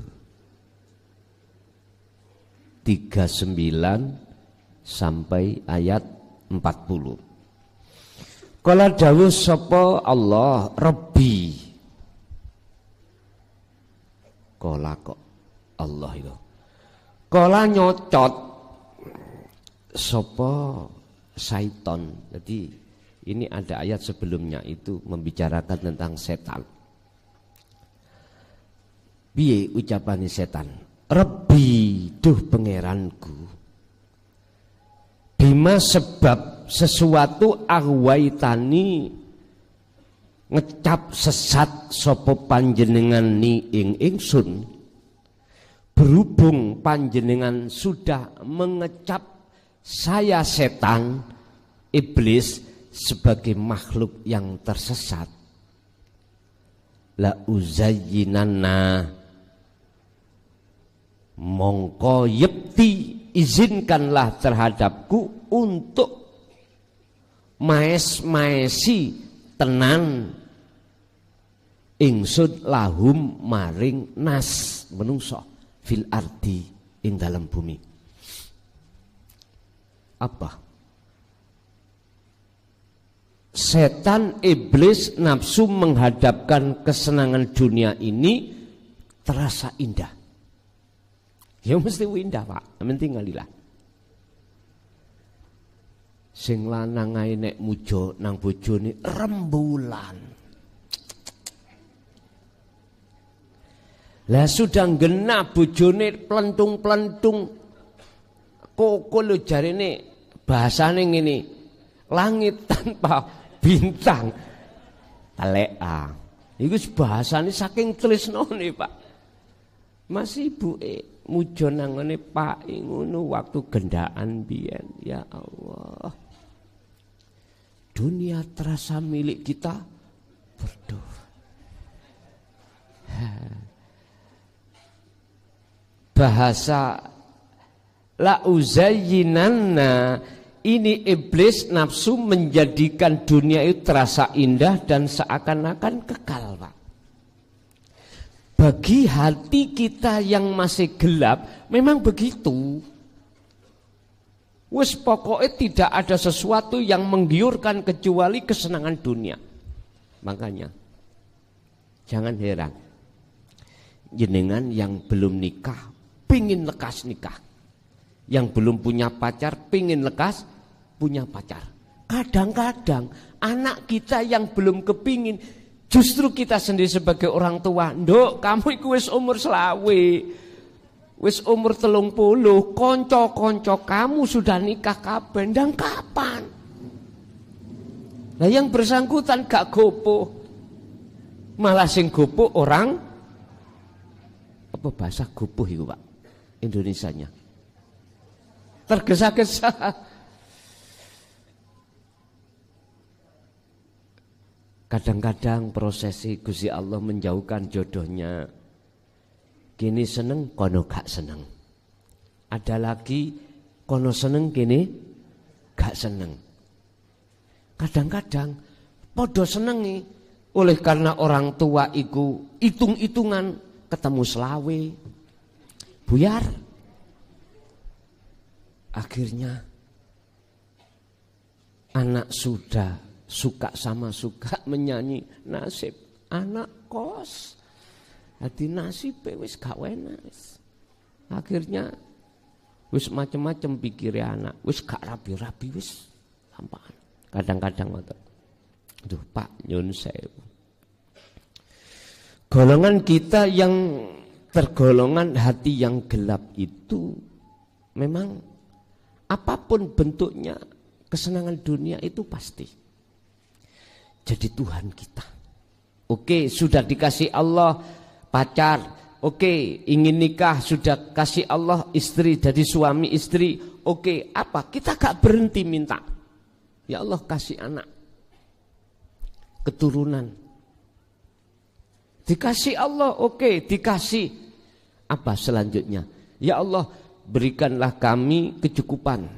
39 sampai ayat 40. Kala dawuh sapa Allah, Rabbi. Kala kok Allah itu. Kala nyocot sapa syaiton. Jadi ini ada ayat sebelumnya itu membicarakan tentang setan. Piye ucapane setan? Rabbi, duh pangeranku, bima sebab sesuatu ahwaitani ngecap sesat sopo panjenengan ni ing ingsun. Berhubung panjenengan sudah mengecap saya setan, iblis, sebagai makhluk yang tersesat, la uzayyinanna, mongko yekti izinkanlah terhadapku untuk maes-maesi tenan ingsun lahum maring nas menungso fil ardi ing dalam bumi. Apa? Setan, iblis, nafsu menghadapkan kesenangan dunia ini terasa indah. Ya mesti indah Pak, penting ngalilah. Sing lanang ae nek mujo nang bojone rembulan. Lah sudah genah bojone plentung-plentung. Kok lho jarene bahasane ngene. Langit tanpa bintang. Teleka. Iku bahasane saking tresnane, Pak. Mas ibuke mujo nang ngene Pak ngono waktu gendaan biyen. Ya Allah. Dunia terasa milik kita berdua. Bahasa la uzayyinanna, ini iblis nafsu menjadikan dunia itu terasa indah dan seakan-akan kekal, Pak. Bagi hati kita yang masih gelap memang begitu. Wes pokoknya tidak ada sesuatu yang menggiurkan kecuali kesenangan dunia. Makanya jangan heran jenengan yang belum nikah pingin lekas nikah, yang belum punya pacar pingin lekas punya pacar. Kadang-kadang anak kita yang belum kepingin, justru kita sendiri sebagai orang tua, nduk kamu iku wis umur selawe, wis umur 30, konco-konco kamu sudah nikah kabeh, ndang kapan? Nah yang bersangkutan gak gopo, malah sing gopo orang, apa bahasa gopo itu Pak Indonesianya? Tergesa-gesa. Kadang-kadang prosesi Gusti Allah menjauhkan jodohnya. Kini seneng, kono gak seneng. Ada lagi kono seneng, kini gak seneng. Kadang-kadang podo senengi oleh karena orang tua iku hitung-hitungan ketemu selawe buyar. Akhirnya anak sudah suka sama suka menyanyi nasib anak kos. Hati nasib wis gak enak. Akhirnya wis macem-macem pikirnya anak, wis gak rapi-rapi wis sampaan. Kadang-kadang ngoten. Aduh Pak nyun sewu. Golongan kita yang tergolongan hati yang gelap itu memang apapun bentuknya kesenangan dunia itu pasti jadi Tuhan kita. Oke, sudah dikasih Allah pacar, oke, ingin nikah, sudah kasih Allah istri, jadi suami istri. Oke, apa? Kita gak berhenti minta. Ya Allah kasih anak, keturunan. Dikasih Allah, oke, dikasih. Apa selanjutnya? Ya Allah berikanlah kami kecukupan,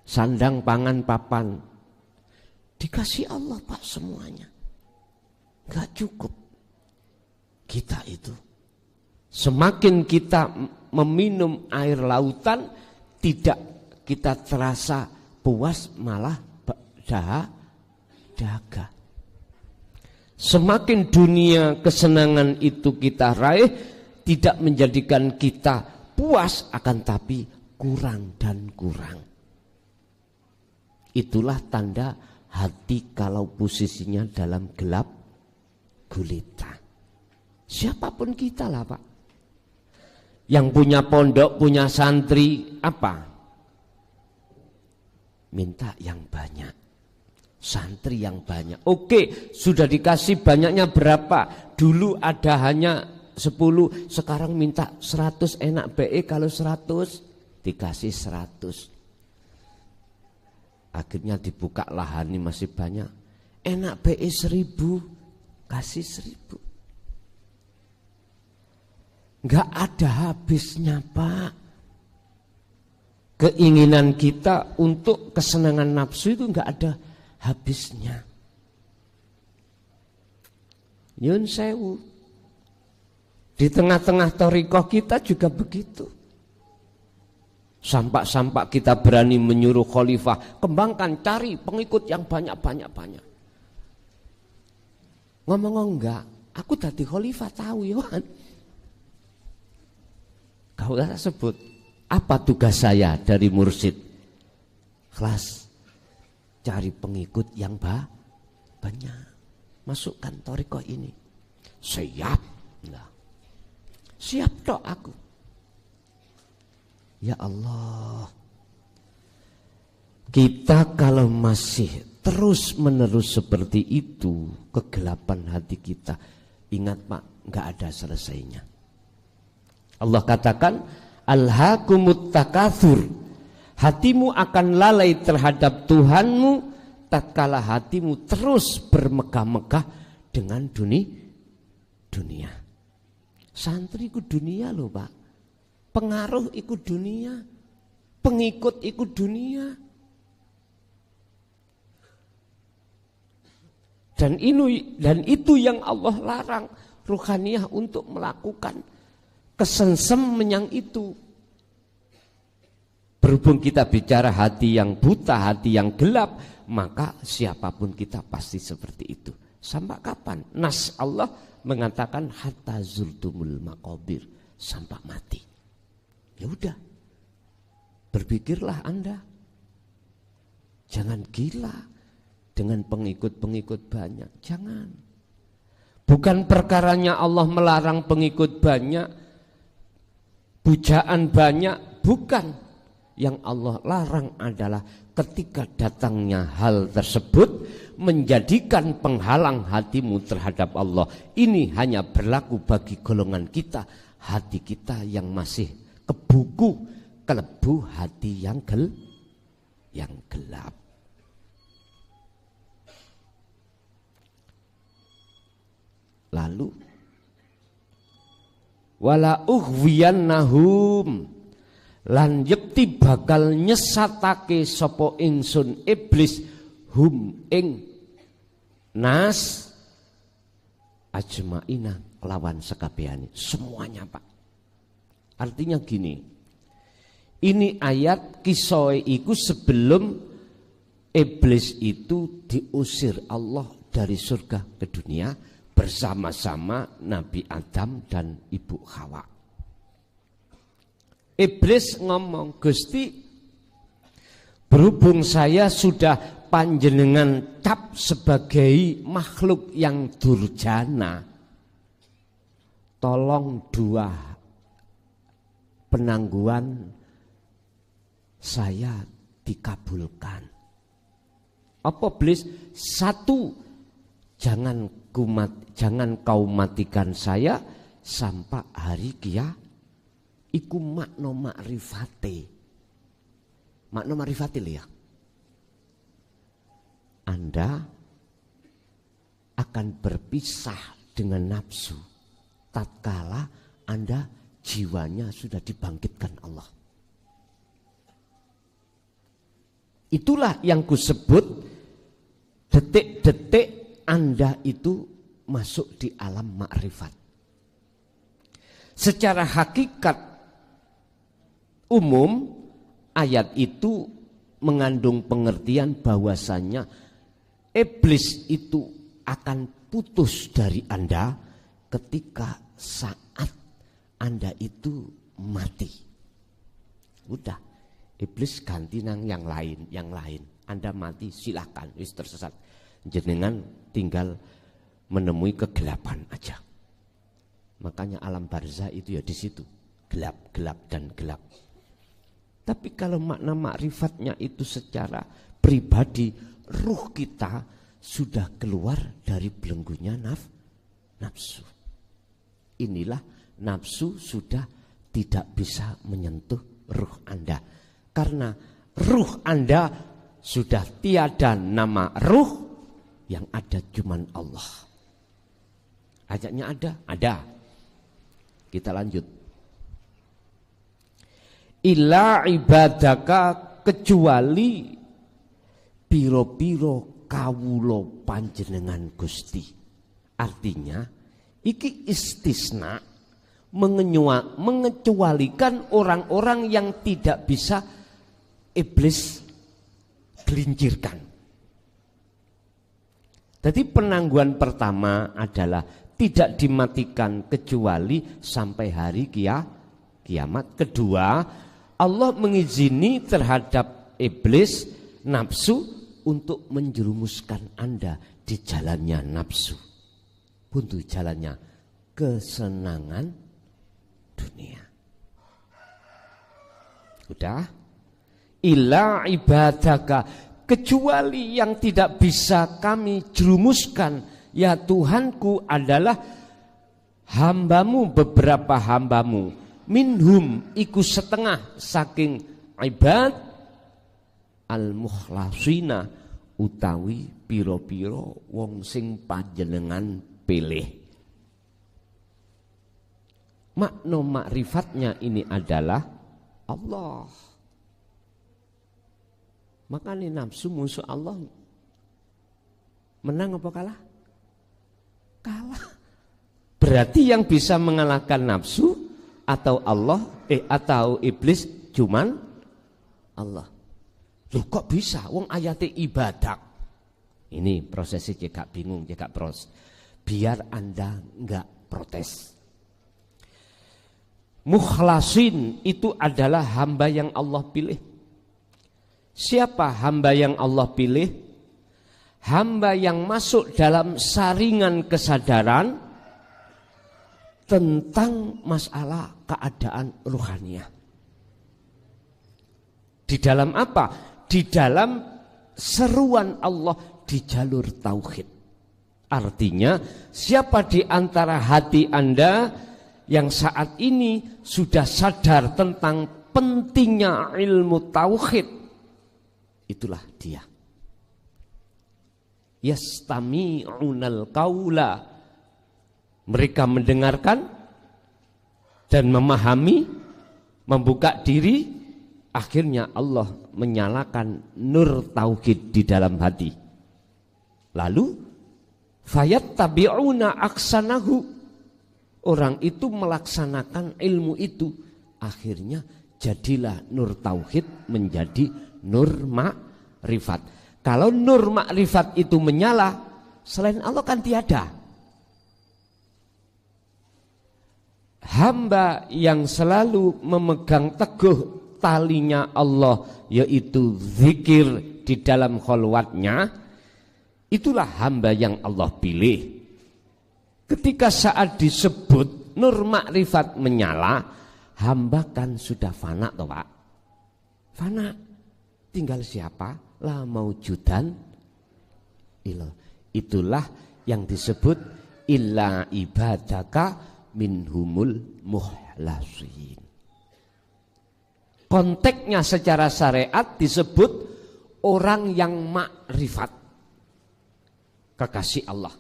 sandang, pangan, papan. Dikasih Allah Pak semuanya. Gak cukup. Kita itu semakin kita meminum air lautan, tidak kita terasa puas, malah dahaga. Semakin dunia kesenangan itu kita raih, tidak menjadikan kita puas, akan tapi kurang dan kurang. Itulah tanda hati kalau posisinya dalam gelap gulita. Siapapun kita lah Pak. Yang punya pondok, punya santri, apa? Minta yang banyak, santri yang banyak. Oke, sudah dikasih banyaknya berapa? Dulu ada hanya 10, sekarang minta 100. Enak BE kalau 100, dikasih 100. Akhirnya dibuka lahan ini masih banyak. Enak BE 1000, kasih 1000. Enggak ada habisnya Pak. Keinginan kita untuk kesenangan nafsu itu enggak ada habisnya. Nyun sewu. Di tengah-tengah thariqah kita juga begitu. Sampak-sampak kita berani menyuruh khalifah, kembangkan, cari pengikut yang banyak. Ngomong enggak, aku tadi khalifah tahu Yohan. Kau sebut, apa tugas saya dari mursyid? Kelas, cari pengikut yang banyak. Masukkan thariqah ini. Siap. Nah. Siap tok aku. Ya Allah. Kita kalau masih terus-menerus seperti itu, kegelapan hati kita, ingat Pak, enggak ada selesainya. Allah katakan, alhaakumut takatsur. Hatimu akan lalai terhadap Tuhanmu tatkala hatimu terus bermegah-megah dengan dunia. Santri ikut dunia loh Pak. Pengaruh ikut dunia. Pengikut ikut dunia. Dan itu yang Allah larang ruhaniyah untuk melakukan kesengseman yang itu. Berhubung kita bicara hati yang buta, hati yang gelap, maka siapapun kita pasti seperti itu. Sampai kapan? Nas Allah mengatakan hatta zultumul maqabir, sampai mati. Ya udah, berpikirlah Anda, jangan gila dengan pengikut-pengikut banyak, jangan. Bukan perkaranya Allah melarang pengikut banyak, pujaan banyak, bukan. Yang Allah larang adalah ketika datangnya hal tersebut menjadikan penghalang hatimu terhadap Allah. Ini hanya berlaku bagi golongan kita, hati kita yang masih kelebu hati yang gelap. Lalu wala ughwiyannahum, lan yekti bakal nyesatake sapa ingsun iblis hum ing nas ajmaina kelawan sekabehane, semuanya Pak. Artinya gini, ini ayat kisah iku sebelum iblis itu diusir Allah dari surga ke dunia bersama-sama Nabi Adam dan Ibu Hawa. Iblis ngomong, Gusti, berhubung saya sudah panjenengan cap sebagai makhluk yang durjana, tolong dua penangguhan saya dikabulkan. Apa Iblis? Satu, jangan kau matikan saya sampai hari kiamat. Iku makna makrifate. Makna makrifate ya. Anda akan berpisah dengan nafsu tatkala Anda jiwanya sudah dibangkitkan Allah. Itulah yang kusebut detik-detik Anda itu masuk di alam makrifat. Secara hakikat umum, ayat itu mengandung pengertian bahwasanya iblis itu akan putus dari Anda ketika saat Anda itu mati. Udah, iblis ganti nang yang lain. Anda mati silakan, wis tersesat. Jenengan tinggal menemui kegelapan aja. Makanya alam barzah itu ya di situ, gelap dan gelap. Tapi kalau makna makrifatnya itu secara pribadi, ruh kita sudah keluar dari belenggunya nafsu. Inilah nafsu sudah tidak bisa menyentuh ruh Anda. Karena ruh Anda sudah tiada nama ruh, yang ada cuman Allah. Ayatnya ada. Kita lanjut. Illa ibadaka, kecuali piro-piro kawulo panjenengan Gusti. Artinya iki istisna, mengecualikan orang-orang yang tidak bisa iblis gelincirkan. Jadi penangguhan pertama adalah tidak dimatikan kecuali sampai hari kiamat. Kedua, Allah mengizini terhadap iblis nafsu untuk menjerumuskan Anda di jalannya nafsu, buntu jalannya kesenangan dunia. Udah? Illa ibadaka, kecuali yang tidak bisa kami jerumuskan ya Tuhanku adalah hambamu, beberapa hambamu, minhum iku setengah saking ibad al-mukhlasina utawi piro-piro wong sing panjenengan pilih. Makna makrifatnya ini adalah Allah. Makanya nafsu musuh Allah. Menang apa kalah? Kalah. Berarti yang bisa mengalahkan nafsu atau Allah atau iblis cuman Allah. Loh kok bisa? Wong ayatnya ibadah. Ini prosesnya cekak bingung, cekak pros. Biar Anda enggak protes. Mukhlasin itu adalah hamba yang Allah pilih. Siapa hamba yang Allah pilih? Hamba yang masuk dalam saringan kesadaran tentang masalah keadaan ruhaniah. Di dalam apa? Di dalam seruan Allah di jalur tauhid. Artinya siapa di antara hati Anda yang saat ini sudah sadar tentang pentingnya ilmu tauhid, itulah dia. Yastami'unal qaula, mereka mendengarkan dan memahami, membuka diri, akhirnya Allah menyalakan nur tauhid di dalam hati. Lalu fayattabi'una aksanahu, orang itu melaksanakan ilmu itu, akhirnya jadilah nur tauhid menjadi nur ma'rifat. Kalau nur ma'rifat itu menyala, selain Allah kan tiada. Hamba yang selalu memegang teguh talinya Allah, yaitu zikir di dalam kholwatnya, itulah hamba yang Allah pilih. Ketika saat disebut nur makrifat menyala, hamba kan sudah fana toh Pak. Fana. Tinggal siapa? La maujudan ilah. Itulah yang disebut illa ibadaka minhumul muhlasin. Konteksnya secara syariat disebut orang yang makrifat, kekasih Allah.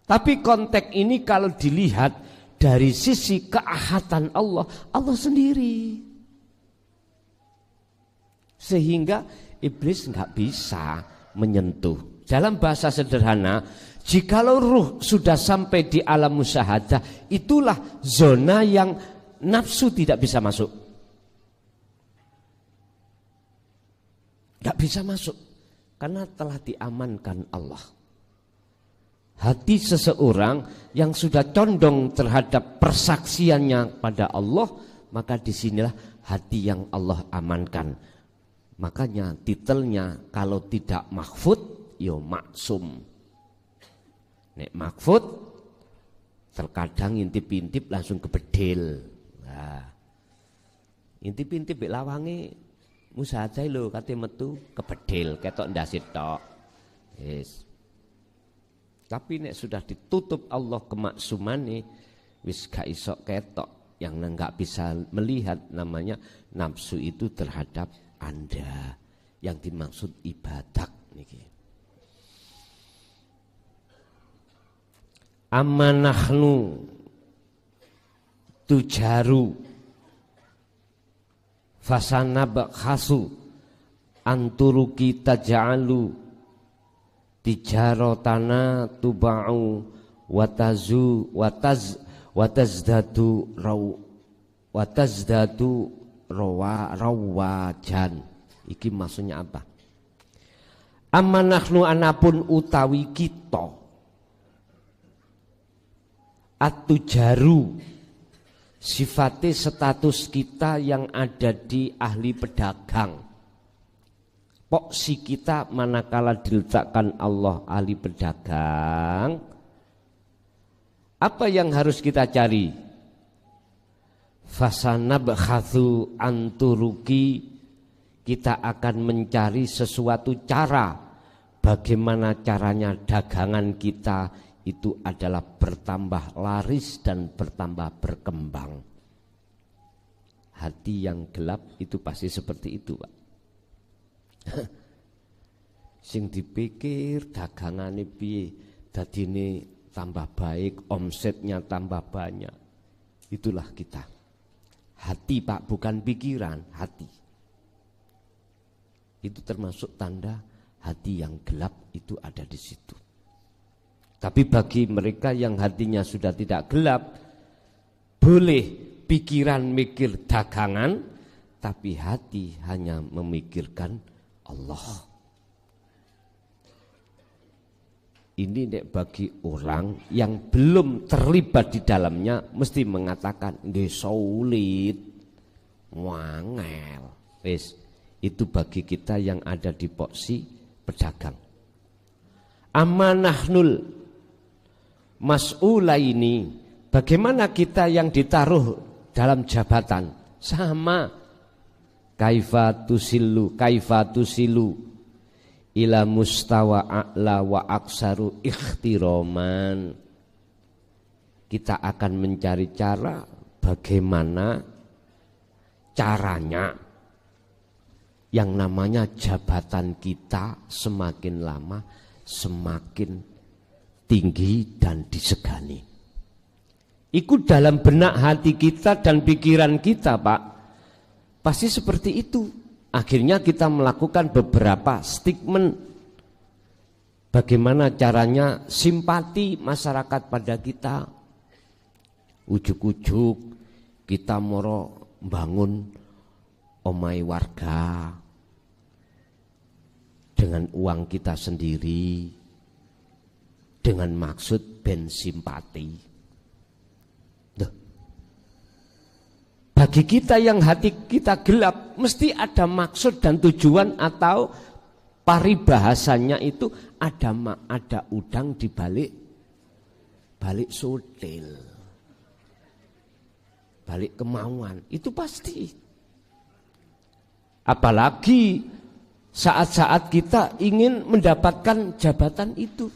Tapi konteks ini kalau dilihat dari sisi keahatan Allah, Allah sendiri. Sehingga iblis nggak bisa menyentuh. Dalam bahasa sederhana, jikalau ruh sudah sampai di alam musyahadah, itulah zona yang nafsu tidak bisa masuk. Nggak bisa masuk karena telah diamankan Allah. Hati seseorang yang sudah condong terhadap persaksiannya pada Allah, maka disinilah hati yang Allah amankan. Makanya titelnya kalau tidak mahfud, yo maksum. Nek mahfud, terkadang intip-intip langsung kebedil. Nah, intip-intip lawange musahadah lho kate metu kebedil, ketok ndasit tok. Yes. Tapi nek sudah ditutup Allah kemaksumane, wis gak iso ketok, yang enggak bisa melihat namanya nafsu itu terhadap Anda, yang dimaksud ibadah niki. Amanahnu tujaru fasanab khasu anturuki taja'alu tijarotana tuba'u watazdadu rawajan. Iki maksudnya apa? Amma nahnu anapun utawi kita atujaru, sifatnya status kita yang ada di ahli pedagang. Poksi kita manakala diletakkan Allah ahli pedagang, apa yang harus kita cari? Fasanabkhatsu anturuki, kita akan mencari sesuatu cara bagaimana caranya dagangan kita itu adalah bertambah laris dan bertambah berkembang. Hati yang gelap itu pasti seperti itu, Pak. Sing dipikir dagangane piye, dadine tambah baik, omsetnya tambah banyak. Itulah kita. Hati, Pak, bukan pikiran, hati. Itu termasuk tanda hati yang gelap itu ada di situ. Tapi bagi mereka yang hatinya sudah tidak gelap, boleh pikiran mikir dagangan, tapi hati hanya memikirkan Allah. Ini nek bagi orang yang belum terlibat di dalamnya mesti mengatakan nggih sulit, wangel. Wis, itu bagi kita yang ada di posisi pedagang. Amanahnul mas'ula ini, bagaimana kita yang ditaruh dalam jabatan? Sama. Kaifa tusilu ila mustawa a'la wa aksaru ikhtiraman. Kita akan mencari cara bagaimana caranya yang namanya jabatan kita semakin lama semakin tinggi dan disegani. Ikut dalam benak hati kita dan pikiran kita, Pak. Pasti seperti itu. Akhirnya kita melakukan beberapa statement. Bagaimana caranya simpati masyarakat pada kita. Ujuk-ujuk kita moro bangun omai warga dengan uang kita sendiri, dengan maksud ben simpati. Bagi kita yang hati kita gelap, mesti ada maksud dan tujuan, atau paribahasanya itu ada udang di balik sutil, balik kemauan, itu pasti. Apalagi saat-saat kita ingin mendapatkan jabatan itu.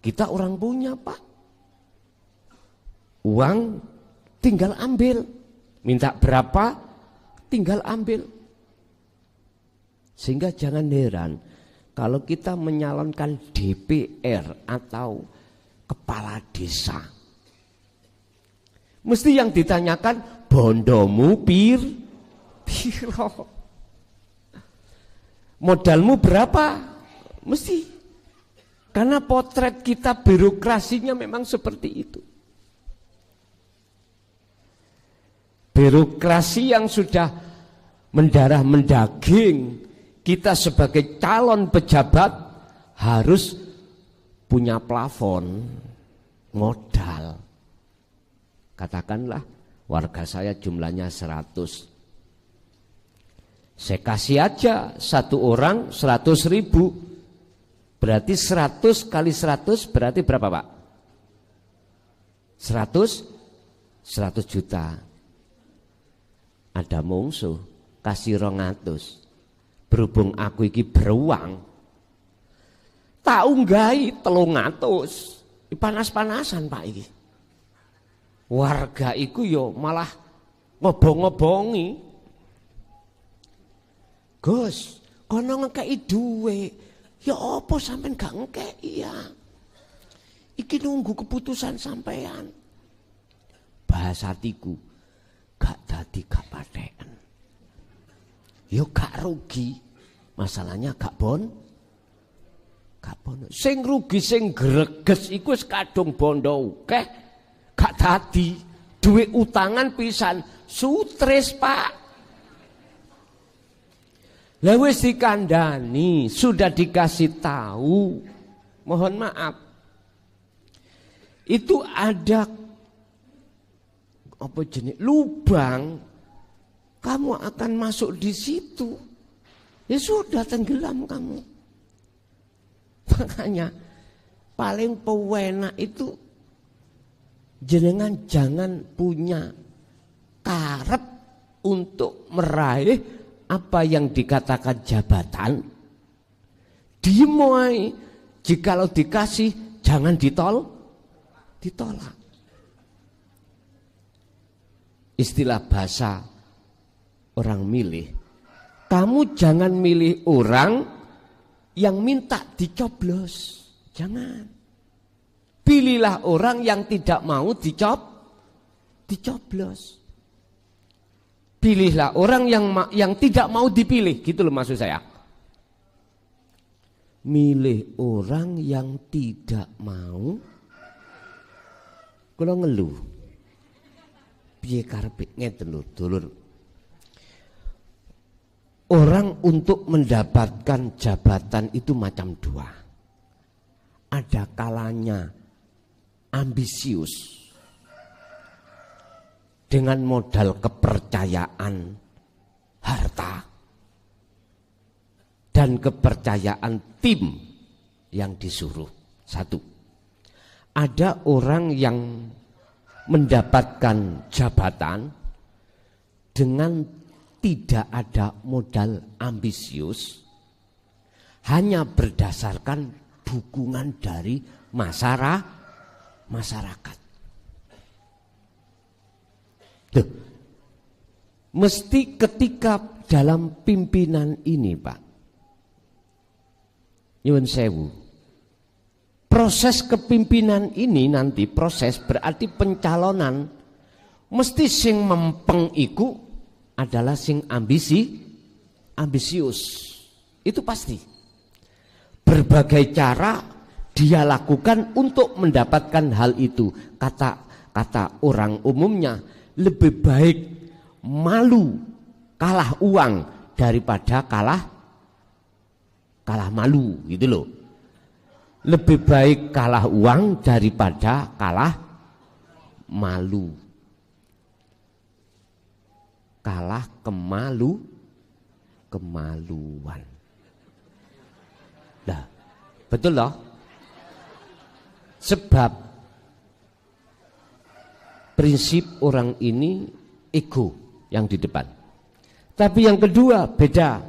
Kita orang punya, Pak, uang tinggal ambil, minta berapa tinggal ambil. Sehingga jangan heran kalau kita menyalonkan DPR atau kepala desa, mesti yang ditanyakan bondomu piro, modalmu berapa, mesti. Karena potret kita birokrasinya memang seperti itu. Birokrasi yang sudah mendarah mendaging, kita sebagai calon pejabat harus punya plafon modal. Katakanlah warga saya jumlahnya 100. Saya kasih aja satu orang 100.000. Berarti 100 kali 100 berarti berapa, Pak? 100 juta. Ada mungsuh kasih 200. Berhubung aku iki beruang, tak unggahi 300. Panas-panasan, Pak, iki. Warga iku yo malah ngobong-ngobongi. Gus, kono ngekei duwe. Ya apa sampean gak ngekei ya? Iki nunggu keputusan sampean. Bahasa hatiku, gak dadi gak paten. Yo gak rugi. Masalahnya gak bondo. Sing rugi sing greges iku wis kadung bondo akeh. Gak dadi duit utangan pisan sutres, Pak. Lah wis dikandani, sudah dikasih tahu. Mohon maaf. Itu ada apa jenis lubang, kamu akan masuk di situ. Ya sudah tenggelam kamu. Makanya paling pewenak itu jenengan jangan punya karep untuk meraih apa yang dikatakan jabatan. Dimoy, jikalau dikasih jangan ditolak. Istilah bahasa orang milih, kamu jangan milih orang yang minta dicoblos. Jangan. Pilihlah orang yang tidak mau dicoblos. Pilihlah orang yang tidak mau dipilih, gitu loh maksud saya. Milih orang yang tidak mau. Kalau ngeluh, piye karepe ngeten lho, dulur. Orang untuk mendapatkan jabatan itu macam dua. Ada kalanya ambisius dengan modal kepercayaan harta dan kepercayaan tim yang disuruh. Satu, ada orang yang mendapatkan jabatan dengan tidak ada modal ambisius, hanya berdasarkan dukungan dari masyarakat. Duh, mesti ketika dalam pimpinan ini, Pak, nyuwun sewu, proses kepimpinan ini nanti proses berarti pencalonan, mesti sing mempeng iku adalah sing ambisius. Itu pasti. Berbagai cara dia lakukan untuk mendapatkan hal itu. Kata orang umumnya, lebih baik malu kalah uang daripada kalah malu, gitu loh. Lebih baik kalah uang daripada kalah malu. Kalah kemaluan. Nah, betul loh. Sebab prinsip orang ini ego yang di depan. Tapi yang kedua beda.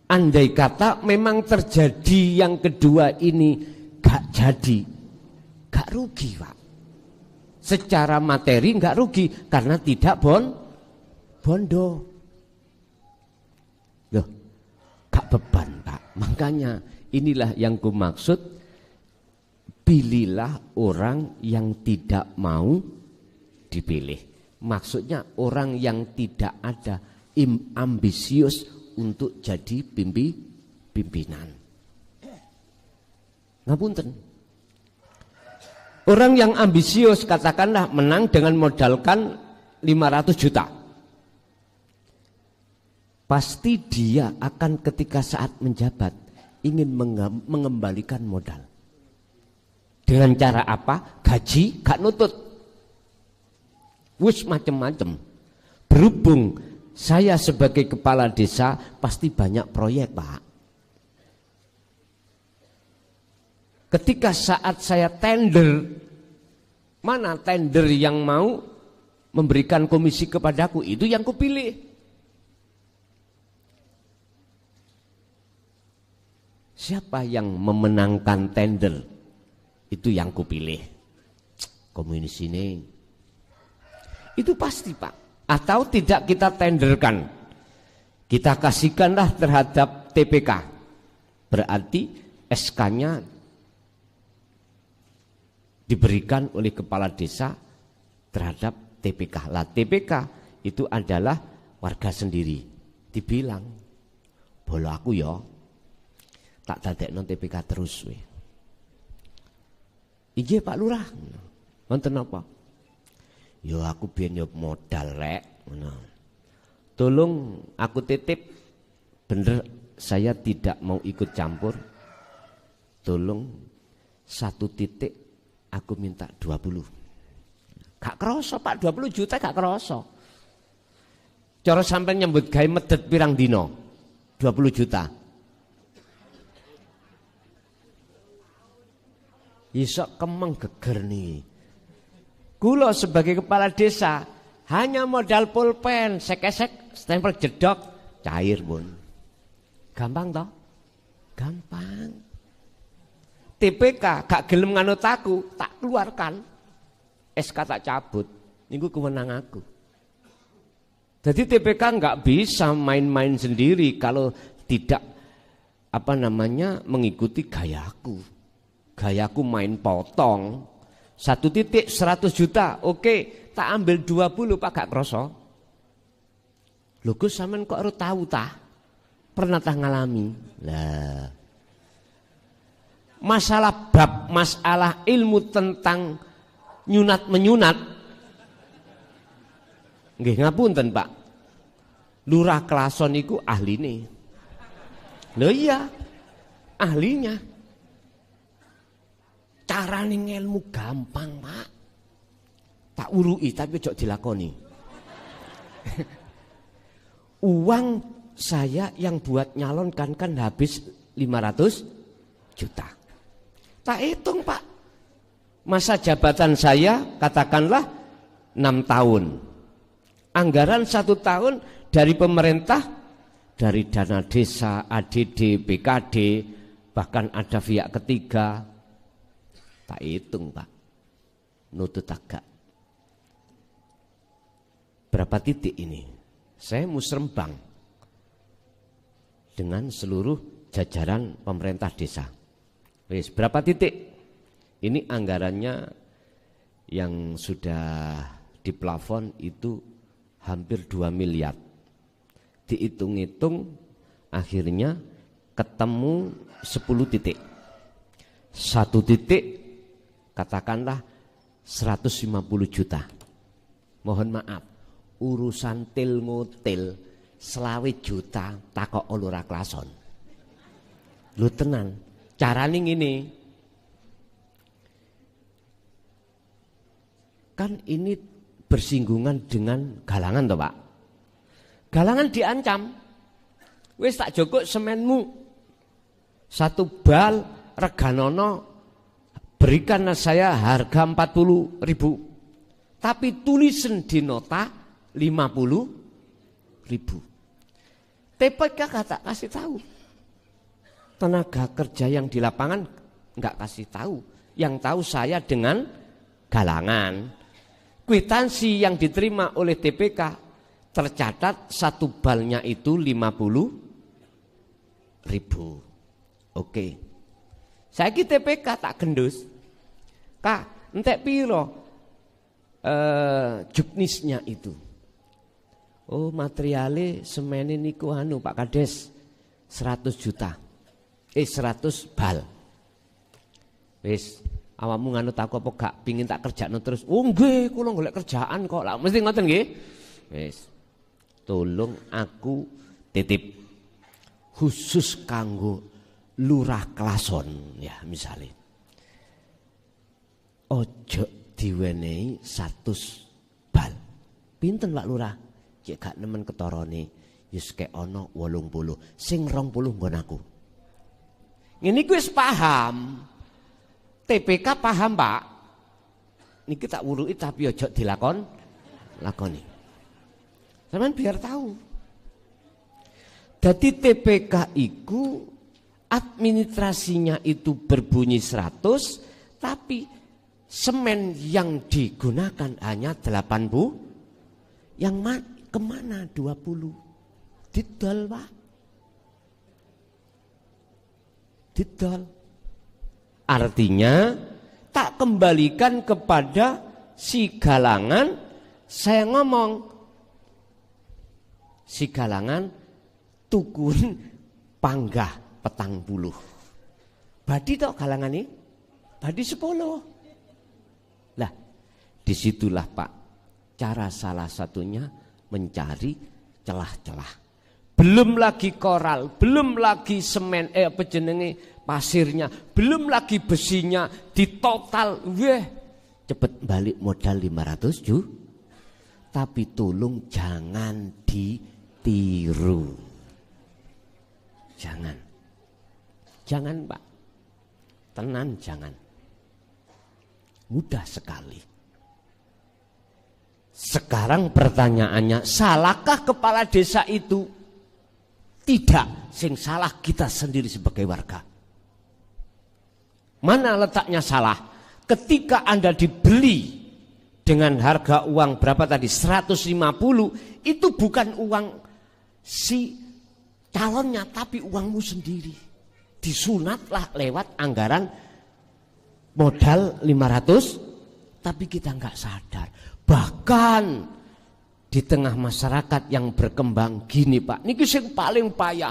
Andai kata memang terjadi yang kedua ini gak jadi, gak rugi, Pak. Secara materi gak rugi karena tidak bondo. Loh, gak beban, Pak. Makanya inilah yang ku maksud. Pilihlah orang yang tidak mau dipilih. Maksudnya orang yang tidak ada ambisius untuk jadi pimpinan. Ngapunten. Orang yang ambisius katakanlah menang dengan modalkan 500 juta. Pasti dia akan ketika saat menjabat ingin mengembalikan modal. Dengan cara apa? Gaji gak nutut. Wis macem-macem. Berhubung saya sebagai kepala desa pasti banyak proyek, Pak. Ketika saat saya tender, mana tender yang mau memberikan komisi kepadaku, itu yang kupilih. Siapa yang memenangkan tender? Itu yang kupilih. Komunis ini. Itu pasti, Pak. Atau tidak kita tenderkan. Kita kasihkanlah terhadap TPK. Berarti SK-nya diberikan oleh kepala desa terhadap TPK. Lah TPK itu adalah warga sendiri. Dibilang, bola aku ya. Tak dadekno TPK terus we. Inggih Pak Lurah. Wonten apa? Yo aku biyen yo modal rek ngono. Tolong aku titip bener saya tidak mau ikut campur. Tolong 1 titik aku minta 20. Gak kerasa Pak, 20 juta gak kerasa. Cara sampai nyambut gawe medet pirang dino 20 juta. Iso kemeng geger nih. Kula sebagai kepala desa hanya modal pulpen, sekesek, stempel jedok, cair pun. Gampang toh? Gampang. TPK gak gelem nganut aku, tak keluarkan. SK tak cabut. Niku kewenangan aku. Jadi TPK nggak bisa main-main sendiri kalau tidak mengikuti gayaku. Gayaku main potong. 1 titik 100 juta. Oke, tak ambil 20 Pak gak kroso. Lho Gus sampean kok harus tahu tah? Pernah tah ngalami. Lah. Masalah ilmu tentang nyunat menyunat. Nggih ngapunten Pak. Lurah Klason iku ahline. Lho iya, ahlinya. Carane ngelmu gampang Pak. Tak urui tapi ojo dilakoni. Uang saya yang buat nyalonkan kan habis 500 juta. Tak hitung Pak. Masa jabatan saya katakanlah 6 tahun. Anggaran 1 tahun dari pemerintah, dari dana desa, ADD, BKD, bahkan ada pihak ketiga. Tak hitung Pak. Nutut agak. Berapa titik ini? Saya musrembang dengan seluruh jajaran pemerintah desa. Wis, berapa titik? Ini anggarannya yang sudah diplafon itu hampir 2 miliar. Dihitung-hitung akhirnya ketemu 10 titik. 1 titik katakanlah 150 juta. Mohon maaf, urusan til ngotil 20 juta takok Lurah Klason. Lu tenan, carane ngene. Kan ini bersinggungan dengan galangan toh Pak. Galangan diancam. Wis tak jokok semenmu 1 bal reganono. Berikan saya harga 40.000. Tapi tulisan di nota 50.000. TPK kata kasih tahu. Tenaga kerja yang di lapangan enggak kasih tahu. Yang tahu saya dengan galangan. Kwitansi yang diterima oleh TPK tercatat 1 balnya itu 50.000. Oke. Saiki TPK tak gendus. Kak, entek piro juknisnya itu? Oh, materiale semen niku anu Pak Kades 100 juta. 100 bal. Wis, awakmu nganut aku apa gak pingin tak kerjakno terus? Oh nggih, kula golek kerjaan kok. Lah mesti ngoten nggih. Wis. Tolong aku titip khusus kanggo Lurah Klason ya misalnya. Ojo diwenehi 100 bal. Pinten Pak Lurah? Cek gak nemen ketorone. Yus kek ono 80. Sing 20 nggon aku. Ini wis paham. TPK paham Pak. Niki tak wuruki tapi ojo lakoni. Sampeyan biar tahu. Jadi TPK iku administrasinya itu berbunyi 100, tapi semen yang digunakan hanya 80. Yang kemana 20? Didol Pak. Didol. Artinya tak kembalikan kepada si galangan. Saya ngomong si galangan tukun panggah 40. Badi toh kalangan ini, badi 10. Lah, disitulah Pak, cara salah satunya mencari celah-celah. Belum lagi koral, belum lagi semen, pasirnya, belum lagi besinya, di total, cepet balik modal 500 juta. Tapi tolong jangan ditiru. Jangan Pak, tenan jangan. Mudah sekali. Sekarang pertanyaannya, salahkah kepala desa itu? Tidak, sing salah kita sendiri sebagai warga. Mana letaknya salah? Ketika Anda dibeli dengan harga uang berapa tadi? 150, itu bukan uang si calonnya, tapi uangmu sendiri. Disunatlah lewat anggaran modal 500, tapi kita nggak sadar. Bahkan di tengah masyarakat yang berkembang gini Pak, niki sing paling payah.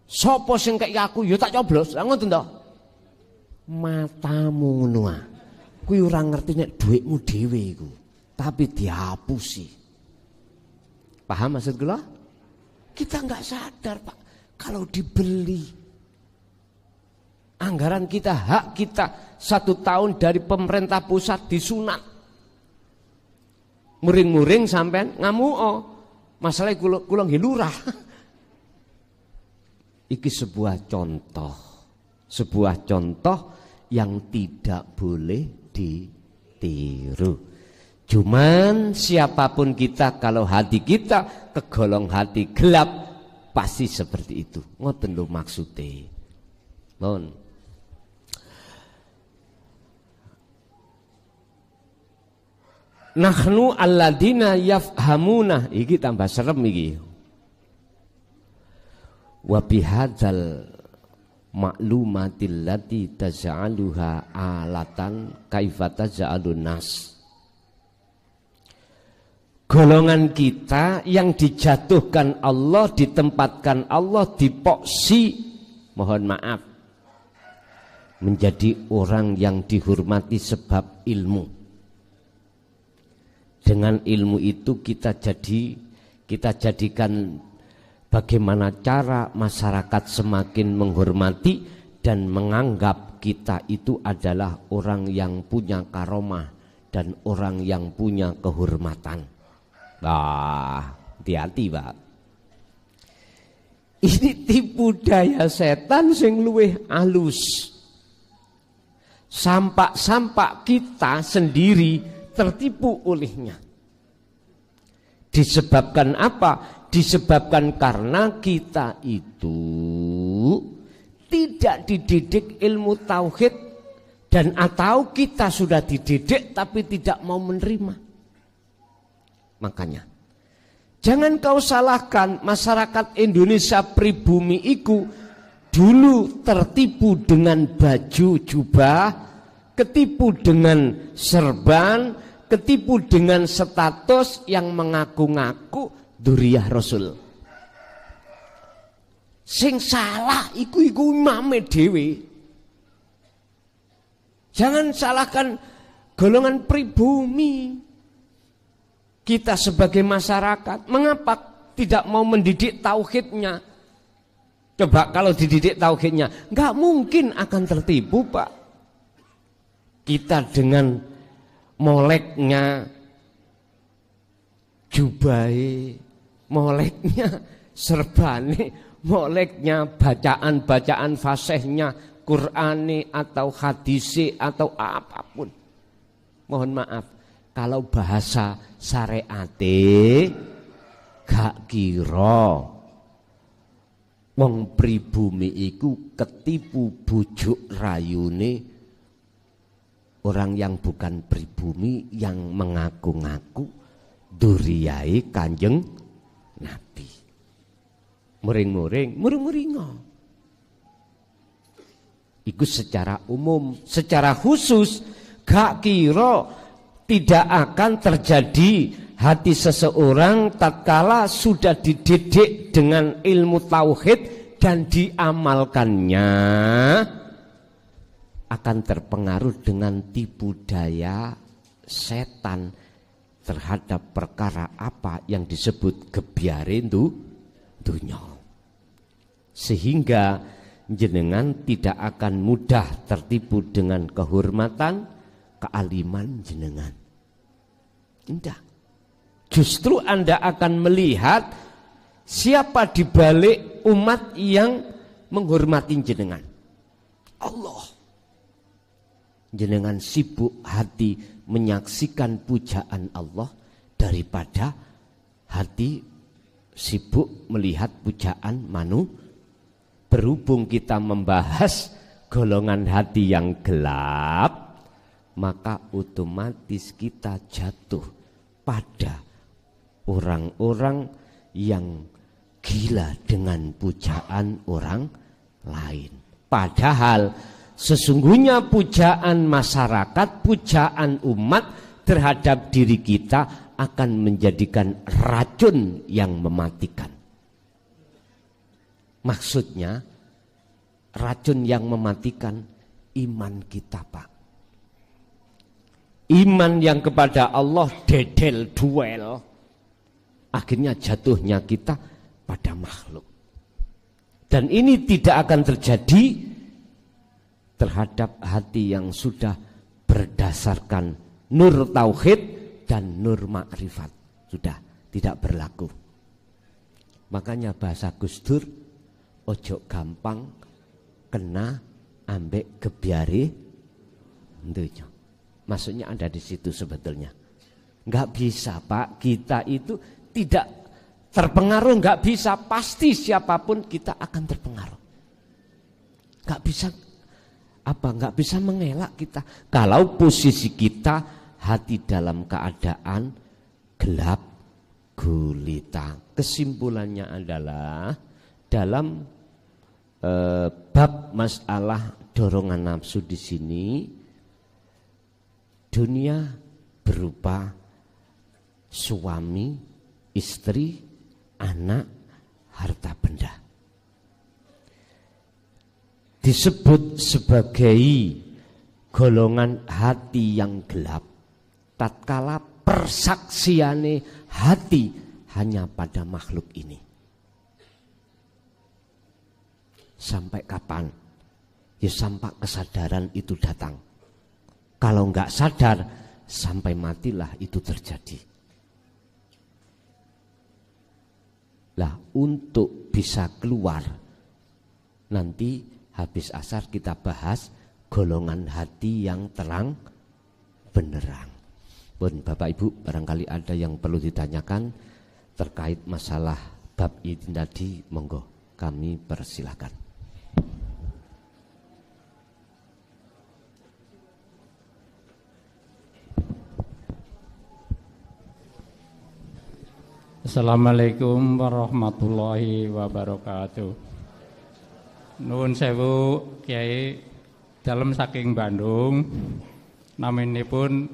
Sopo sing kayak aku, yo tak coblos, ngoten to. Matamu ngono ah. Kuwi ora ngerti nek dhuwitmu dhewe iku, tapi dihapusi. Paham maksud kula? Kita nggak sadar Pak, kalau dibeli anggaran kita, hak kita 1 tahun dari pemerintah pusat disunat. Muring-muring sampean ngamuo. Masalah kula nggih lurah. Iki sebuah contoh yang tidak boleh ditiru. Cuman siapapun kita, kalau hati kita kegolong hati gelap, pasti seperti itu. Ngoten lho maksude. Mohon. Nahnu alladzina yafhamuna, iki tambah serem iki. Wa bihadzal ma'lumatil lati taj'aluha alatan kaifa taj'alun nas. Golongan kita yang dijatuhkan Allah, ditempatkan Allah di poksi, mohon maaf, menjadi orang yang dihormati sebab ilmu. Dengan ilmu itu kita jadikan bagaimana cara masyarakat semakin menghormati dan menganggap kita itu adalah orang yang punya karomah dan orang yang punya kehormatan. Wah, hati-hati Pak. Ini tipu daya setan sing luwih alus. Sampak kita sendiri tertipu olehnya. Disebabkan apa? Disebabkan karena kita itu tidak dididik ilmu tauhid, dan atau kita sudah dididik tapi tidak mau menerima. Makanya jangan kau salahkan masyarakat Indonesia pribumi iku dulu tertipu dengan baju jubah, ketipu dengan serban, ketipu dengan status yang mengaku-ngaku dzurriyyah Rasul. Sing salah iku imame dhewe. Jangan salahkan golongan pribumi. Kita sebagai masyarakat, mengapa tidak mau mendidik tauhidnya? Coba kalau dididik tauhidnya, nggak mungkin akan tertipu Pak. Kita dengan moleknya jubahe, moleknya serbane, moleknya bacaan-bacaan fasihnya, Qur'ane atau hadise atau apapun. Mohon maaf, kalau bahasa syariate gak kira wong pribumi iku ketipu bujuk rayune orang yang bukan pribumi yang mengaku-ngaku dzurriyyah Kanjeng Nabi. Muring-muringo. Iku secara umum, secara khusus gak kira tidak akan terjadi hati seseorang tatkala sudah dididik dengan ilmu tauhid dan diamalkannya, akan terpengaruh dengan tipu daya setan terhadap perkara apa yang disebut gebyare dunya. Sehingga jenengan tidak akan mudah tertipu dengan kehormatan, kealiman jenengan. Tidak. Justru Anda akan melihat siapa di balik umat yang menghormati jenengan. Allah. Jenengan sibuk hati menyaksikan pujaan Allah daripada hati sibuk melihat pujaan manusia. Berhubung kita membahas golongan hati yang gelap, maka otomatis kita jatuh pada orang-orang yang gila dengan pujaan orang lain. Padahal sesungguhnya pujaan masyarakat, pujaan umat terhadap diri kita akan menjadikan racun yang mematikan. Maksudnya racun yang mematikan iman kita, Pak. Iman yang kepada Allah dedel duel, akhirnya jatuhnya kita pada makhluk. Dan ini tidak akan terjadi terhadap hati yang sudah berdasarkan nur tauhid dan nur makrifat. Sudah tidak berlaku. Makanya bahasa Gus Dur, ojo gampang kena ambek gebyare dunya. Maksudnya ada di situ sebetulnya. Enggak bisa, Pak, kita itu tidak terpengaruh, enggak bisa, pasti siapapun kita akan terpengaruh. Enggak bisa enggak bisa mengelak kita. Kalau posisi kita hati dalam keadaan gelap gulita. Kesimpulannya adalah dalam bab masalah dorongan nafsu di sini, dunia berupa suami, istri, anak, harta benda. Disebut sebagai golongan hati yang gelap tatkala persaksiane hati hanya pada makhluk ini. Sampai kapan? Ya sampai kesadaran itu datang. Kalau enggak sadar, sampai matilah itu terjadi. Lah, untuk bisa keluar, nanti habis asar kita bahas golongan hati yang terang benderang. Pun Bapak Ibu, barangkali ada yang perlu ditanyakan terkait masalah bab ini tadi, monggo kami persilakan. Assalamualaikum warahmatullahi wabarakatuh. Nuwun sewu Kiai, dalem saking Bandung. Naminipun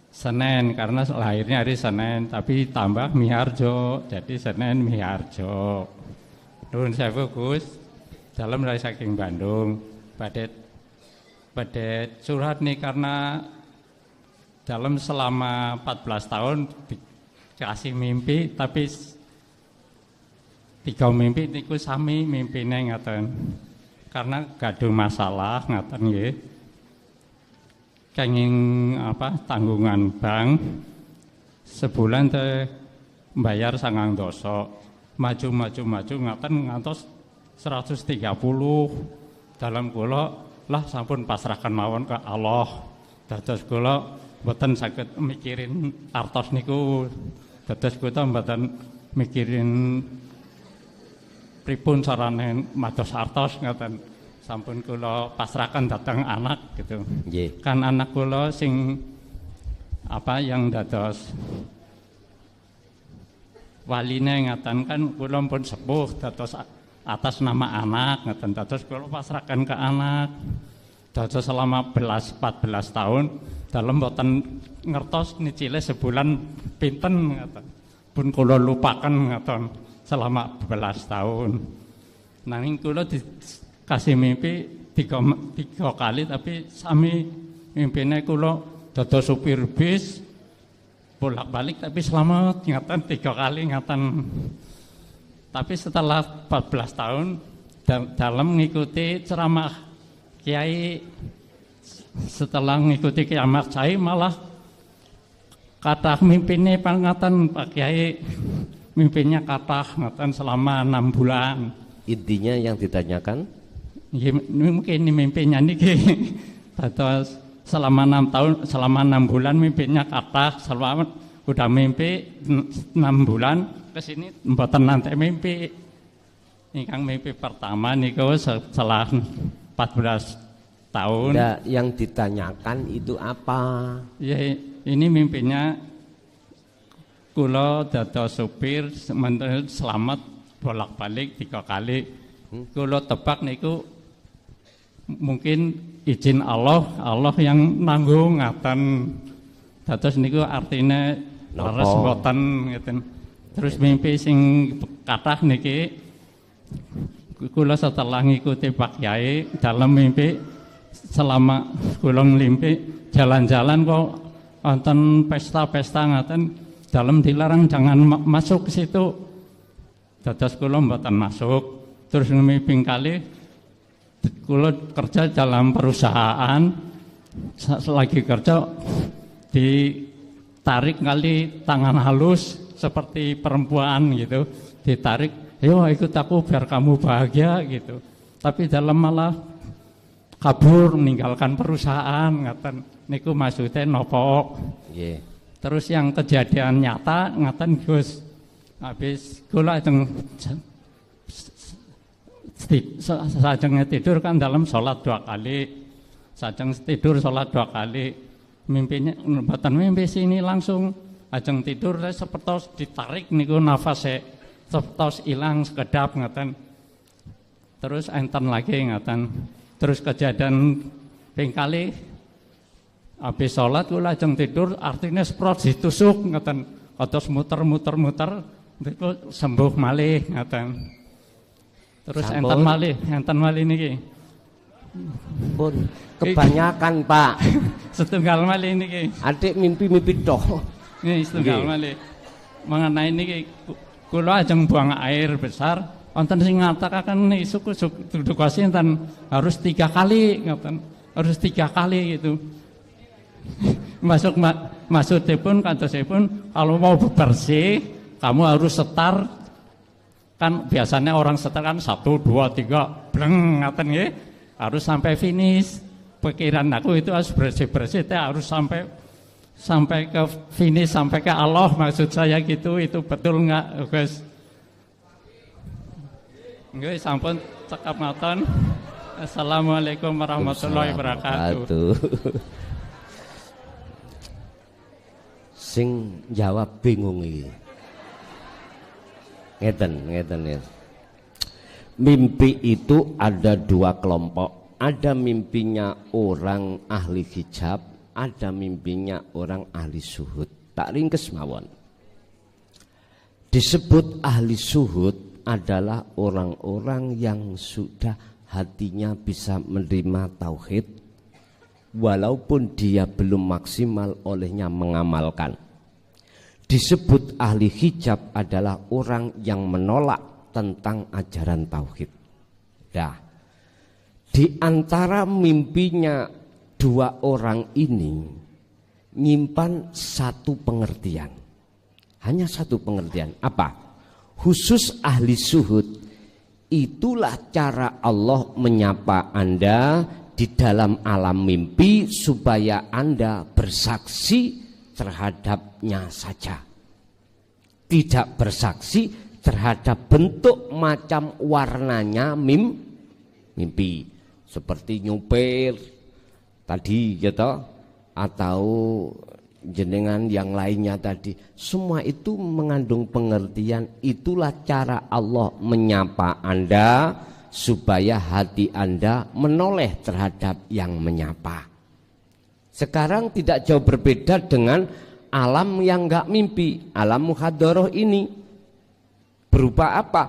Senen karena lahirnya hari Senin, tapi tambah Miharjo, jadi Senen Miharjo. Nuwun sewu Gus, dalem dari saking Bandung. Badhe curhat nih karena dalam selama 14 tahun kasih mimpi, tapi 3 mimpi niku sami mimpine ngaten. Karena gaduh masalah ngaten nggih. Kenging tanggungan bank sebulan teh bayar 9 doso. Maju ngaten ngantos 130. Dalam kula lah sampun pasrahkan mawon ke Allah. Dados kula mboten saged mikirin artos niku. Dados kula mboten mikirin pripun carane mados artos ngaten. Sampun kula pasrahkan datang anak gitu. Yeah. Kan anak kula sing yang dados waline ngaten kan kula pun sepuh dados atas nama anak ngaten. Dados kula pasrahkan ke anak. Dados selama 14 tahun dalam mboten ngertos nicile sebulan pinten ngaten. Pun kula lupakan ngaten selama 12 tahun. Nanging kula dikasih mimpi tiga kali tapi sami mimpine kula dados supir bis bolak-balik tapi selamat ngatan 3 kali ngatan. Tapi setelah 14 tahun dalam mengikuti ceramah kiai, setelah mengikuti ceramah kiai malah kata mimpinnya pangatan Pak Kiai, mimpinnya kata ngatan selama 6 bulan. Intinya yang ditanyakan? Ya, mungkin mimpinnya niki terus selama 6 tahun, selama 6 bulan mimpinnya kata selama udah mimpi 6 bulan kesini mboten nanti mimpi. Ingkang mimpi pertama niku setelah 14 tahun. Nah, yang ditanyakan itu apa? Ya ini mimpinya kula dados supir selamat bolak-balik 3 kali. Kula tebak niku mungkin izin Allah yang nanggung ngaten. Dados niku artinya leres mboten ngeten. Terus mimpi sing kathah niki kula setelah ngikuti Pak Kiai dalam mimpi selama kula nglimpi jalan-jalan kok wonten pesta-pesta ngaten dalam dilarang jangan masuk ke situ. Dados kula mboten masuk. Terus mimpi kali kula kerja dalam perusahaan, selagi kerja ditarik kali tangan halus seperti perempuan gitu, ditarik, "Yo ikut aku biar kamu bahagia" gitu. Tapi dalam malah kabur meninggalkan perusahaan ngaten. Niku maksudnya nopo. Yeah. Terus yang kejadian nyata ngaten Gus. Habis kula sajeng tidur kan dalam sholat 2 kali. Sajeng tidur sholat 2 kali. Mimpinya mboten mimpi sini langsung ajeng tidur sepertos ditarik niku nafase sepertos ilang sekedap ngaten. Terus enten lagi ngaten. Terus kejadian ping kali habis sholat kula ajeng tidur artinya seprot ditusuk ngaten. Kados muter-muter niku sembuh malih ngaten. Terus enten malih niki. Pun kebanyakan Pak. Setunggal malih niki. Adik mimpi-mimpi toh. Ini setunggal malih. Mengenai niki kula ajeng buang air besar, wonten sing ngatakan suku dukasi enten harus 3 kali ngaten. Harus 3 kali gitu. Maksudipun kantosipun kalau mau bersih kamu harus setar. Kan biasanya orang setar kan 1 2 3 bleng ngaten nggih. Harus sampai finish. Pikiran aku itu harus bersih-bersih harus sampai ke finish, sampai ke Allah maksud saya gitu. Itu betul enggak, Guys? Nggih, sampun cekap ngoten. Assalamualaikum warahmatullahi wabarakatuh. Sing jawab bingung iki. Ngeten ya. Mimpi itu ada 2 kelompok. Ada mimpinya orang ahli hijab, ada mimpinya orang ahli suhud. Tak ringkes mawon. Disebut ahli suhud adalah orang-orang yang sudah hatinya bisa menerima tauhid walaupun dia belum maksimal olehnya mengamalkan. Disebut ahli hijab adalah orang yang menolak tentang ajaran tauhid. Nah, di antara mimpinya 2 orang ini nyimpan satu pengertian. Hanya satu pengertian. Apa? Khusus ahli suhud, itulah cara Allah menyapa Anda di dalam alam mimpi supaya Anda bersaksi terhadapnya saja. Tidak bersaksi terhadap bentuk macam warnanya mimpi. Seperti nyupir tadi gitu, atau jenengan yang lainnya tadi. Semua itu mengandung pengertian. Itulah cara Allah menyapa Anda supaya hati Anda menoleh terhadap yang menyapa. Sekarang tidak jauh berbeda dengan alam yang enggak mimpi. Alam muhadharah ini berupa apa?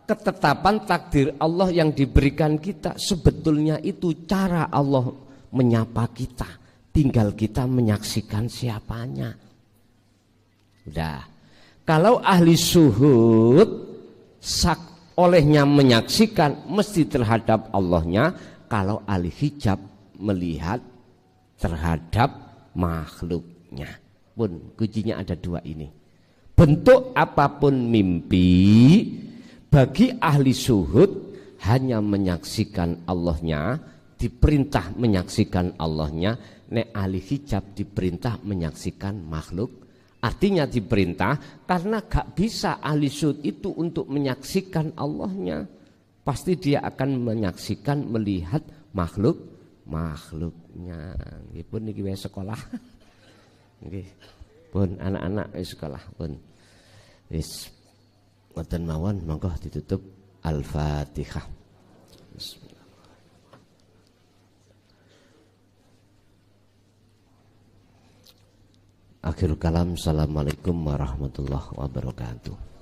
ketetapan takdir Allah yang diberikan kita, sebetulnya itu cara Allah menyapa kita, tinggal kita menyaksikan siapanya. Udah. Kalau ahli syuhud olehnya menyaksikan mesti terhadap Allahnya, kalau ahli hijab melihat terhadap makhluknya. Pun kuncinya ada dua ini. Bentuk apapun mimpi, bagi ahli syuhud hanya menyaksikan Allahnya, diperintah menyaksikan Allahnya. Nek ahli hijab diperintah menyaksikan makhluk. Artinya diperintah karena gak bisa ahli syuhud itu untuk menyaksikan Allahnya. Pasti dia akan menyaksikan, melihat makhluknya. Nggih pun niki wis sekolah. Nggih. Pun anak-anak wis sekolah pun. Wis ngoten mawon, monggo ditutup Al-Fatihah. Akhirul kalam, assalamualaikum warahmatullahi wabarakatuh.